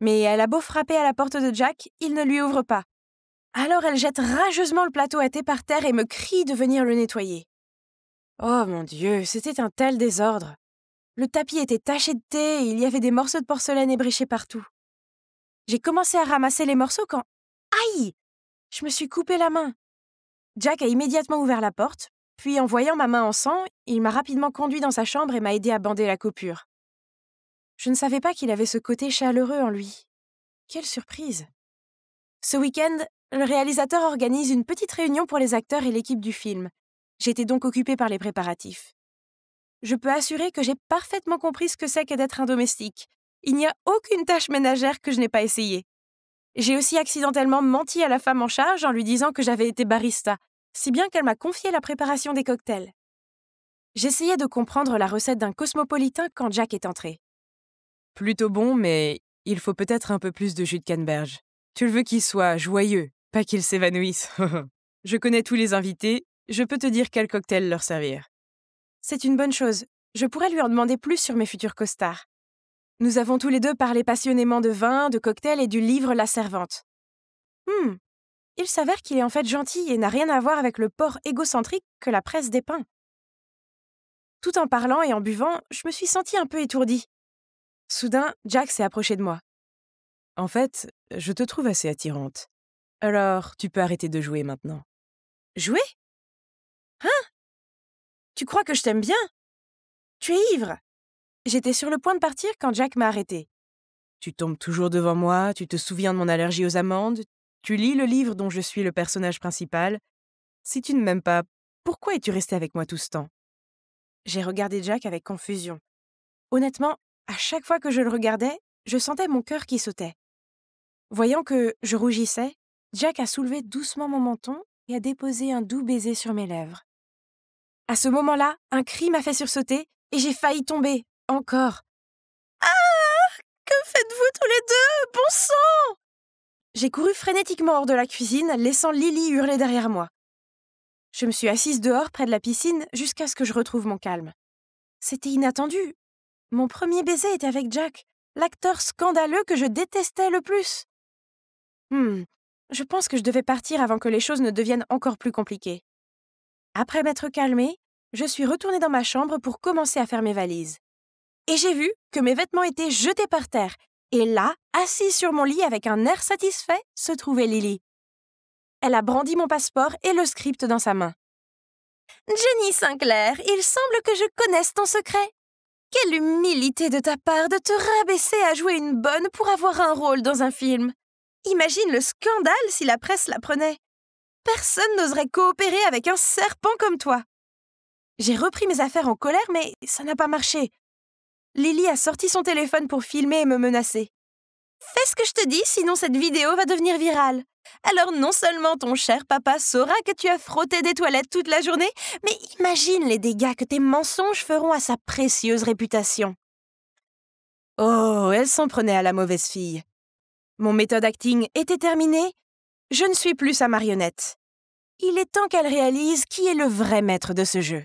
Mais elle a beau frapper à la porte de Jack, il ne lui ouvre pas. Alors elle jette rageusement le plateau à thé par terre et me crie de venir le nettoyer. Oh mon Dieu, c'était un tel désordre. Le tapis était taché de thé et il y avait des morceaux de porcelaine ébréchés partout. J'ai commencé à ramasser les morceaux quand... Aïe! Je me suis coupé la main. Jack a immédiatement ouvert la porte, puis en voyant ma main en sang, il m'a rapidement conduit dans sa chambre et m'a aidé à bander la coupure. Je ne savais pas qu'il avait ce côté chaleureux en lui. Quelle surprise! Ce week-end, le réalisateur organise une petite réunion pour les acteurs et l'équipe du film. J'étais donc occupée par les préparatifs. Je peux assurer que j'ai parfaitement compris ce que c'est que d'être un domestique. Il n'y a aucune tâche ménagère que je n'ai pas essayée. J'ai aussi accidentellement menti à la femme en charge en lui disant que j'avais été barista, si bien qu'elle m'a confié la préparation des cocktails. J'essayais de comprendre la recette d'un cosmopolitain quand Jack est entré. Plutôt bon, mais il faut peut-être un peu plus de jus de canneberge. Tu le veux qu'il soit joyeux, pas qu'il s'évanouisse. Je connais tous les invités, je peux te dire quel cocktail leur servir. C'est une bonne chose, je pourrais lui en demander plus sur mes futurs costards. Nous avons tous les deux parlé passionnément de vin, de cocktails et du livre La Servante. Il s'avère qu'il est en fait gentil et n'a rien à voir avec le porc égocentrique que la presse dépeint. Tout en parlant et en buvant, je me suis sentie un peu étourdie. Soudain, Jack s'est approché de moi. « En fait, je te trouve assez attirante. Alors, tu peux arrêter de jouer maintenant. »« Jouer ? Hein ? Tu crois que je t'aime bien ? Tu es ivre !» J'étais sur le point de partir quand Jack m'a arrêtée. « Tu tombes toujours devant moi, tu te souviens de mon allergie aux amandes, tu lis le livre dont je suis le personnage principal. Si tu ne m'aimes pas, pourquoi es-tu resté avec moi tout ce temps ?» J'ai regardé Jack avec confusion. Honnêtement, à chaque fois que je le regardais, je sentais mon cœur qui sautait. Voyant que je rougissais, Jack a soulevé doucement mon menton et a déposé un doux baiser sur mes lèvres. À ce moment-là, un cri m'a fait sursauter et j'ai failli tomber, encore. « Ah ! Que faites-vous tous les deux ? Bon sang !» J'ai couru frénétiquement hors de la cuisine, laissant Lily hurler derrière moi. Je me suis assise dehors près de la piscine jusqu'à ce que je retrouve mon calme. C'était inattendu. Mon premier baiser était avec Jack, l'acteur scandaleux que je détestais le plus. Je pense que je devais partir avant que les choses ne deviennent encore plus compliquées. Après m'être calmée, je suis retournée dans ma chambre pour commencer à faire mes valises. Et j'ai vu que mes vêtements étaient jetés par terre. Et là, assise sur mon lit avec un air satisfait, se trouvait Lily. Elle a brandi mon passeport et le script dans sa main. « Jenny Sinclair, il semble que je connaisse ton secret. Quelle humilité de ta part de te rabaisser à jouer une bonne pour avoir un rôle dans un film. Imagine le scandale si la presse l'apprenait. Personne n'oserait coopérer avec un serpent comme toi. » J'ai repris mes affaires en colère, mais ça n'a pas marché. Lily a sorti son téléphone pour filmer et me menacer. « Fais ce que je te dis, sinon cette vidéo va devenir virale. Alors non seulement ton cher papa saura que tu as frotté des toilettes toute la journée, mais imagine les dégâts que tes mensonges feront à sa précieuse réputation. » Oh, elle s'en prenait à la mauvaise fille. Mon méthode acting était terminée. Je ne suis plus sa marionnette. Il est temps qu'elle réalise qui est le vrai maître de ce jeu.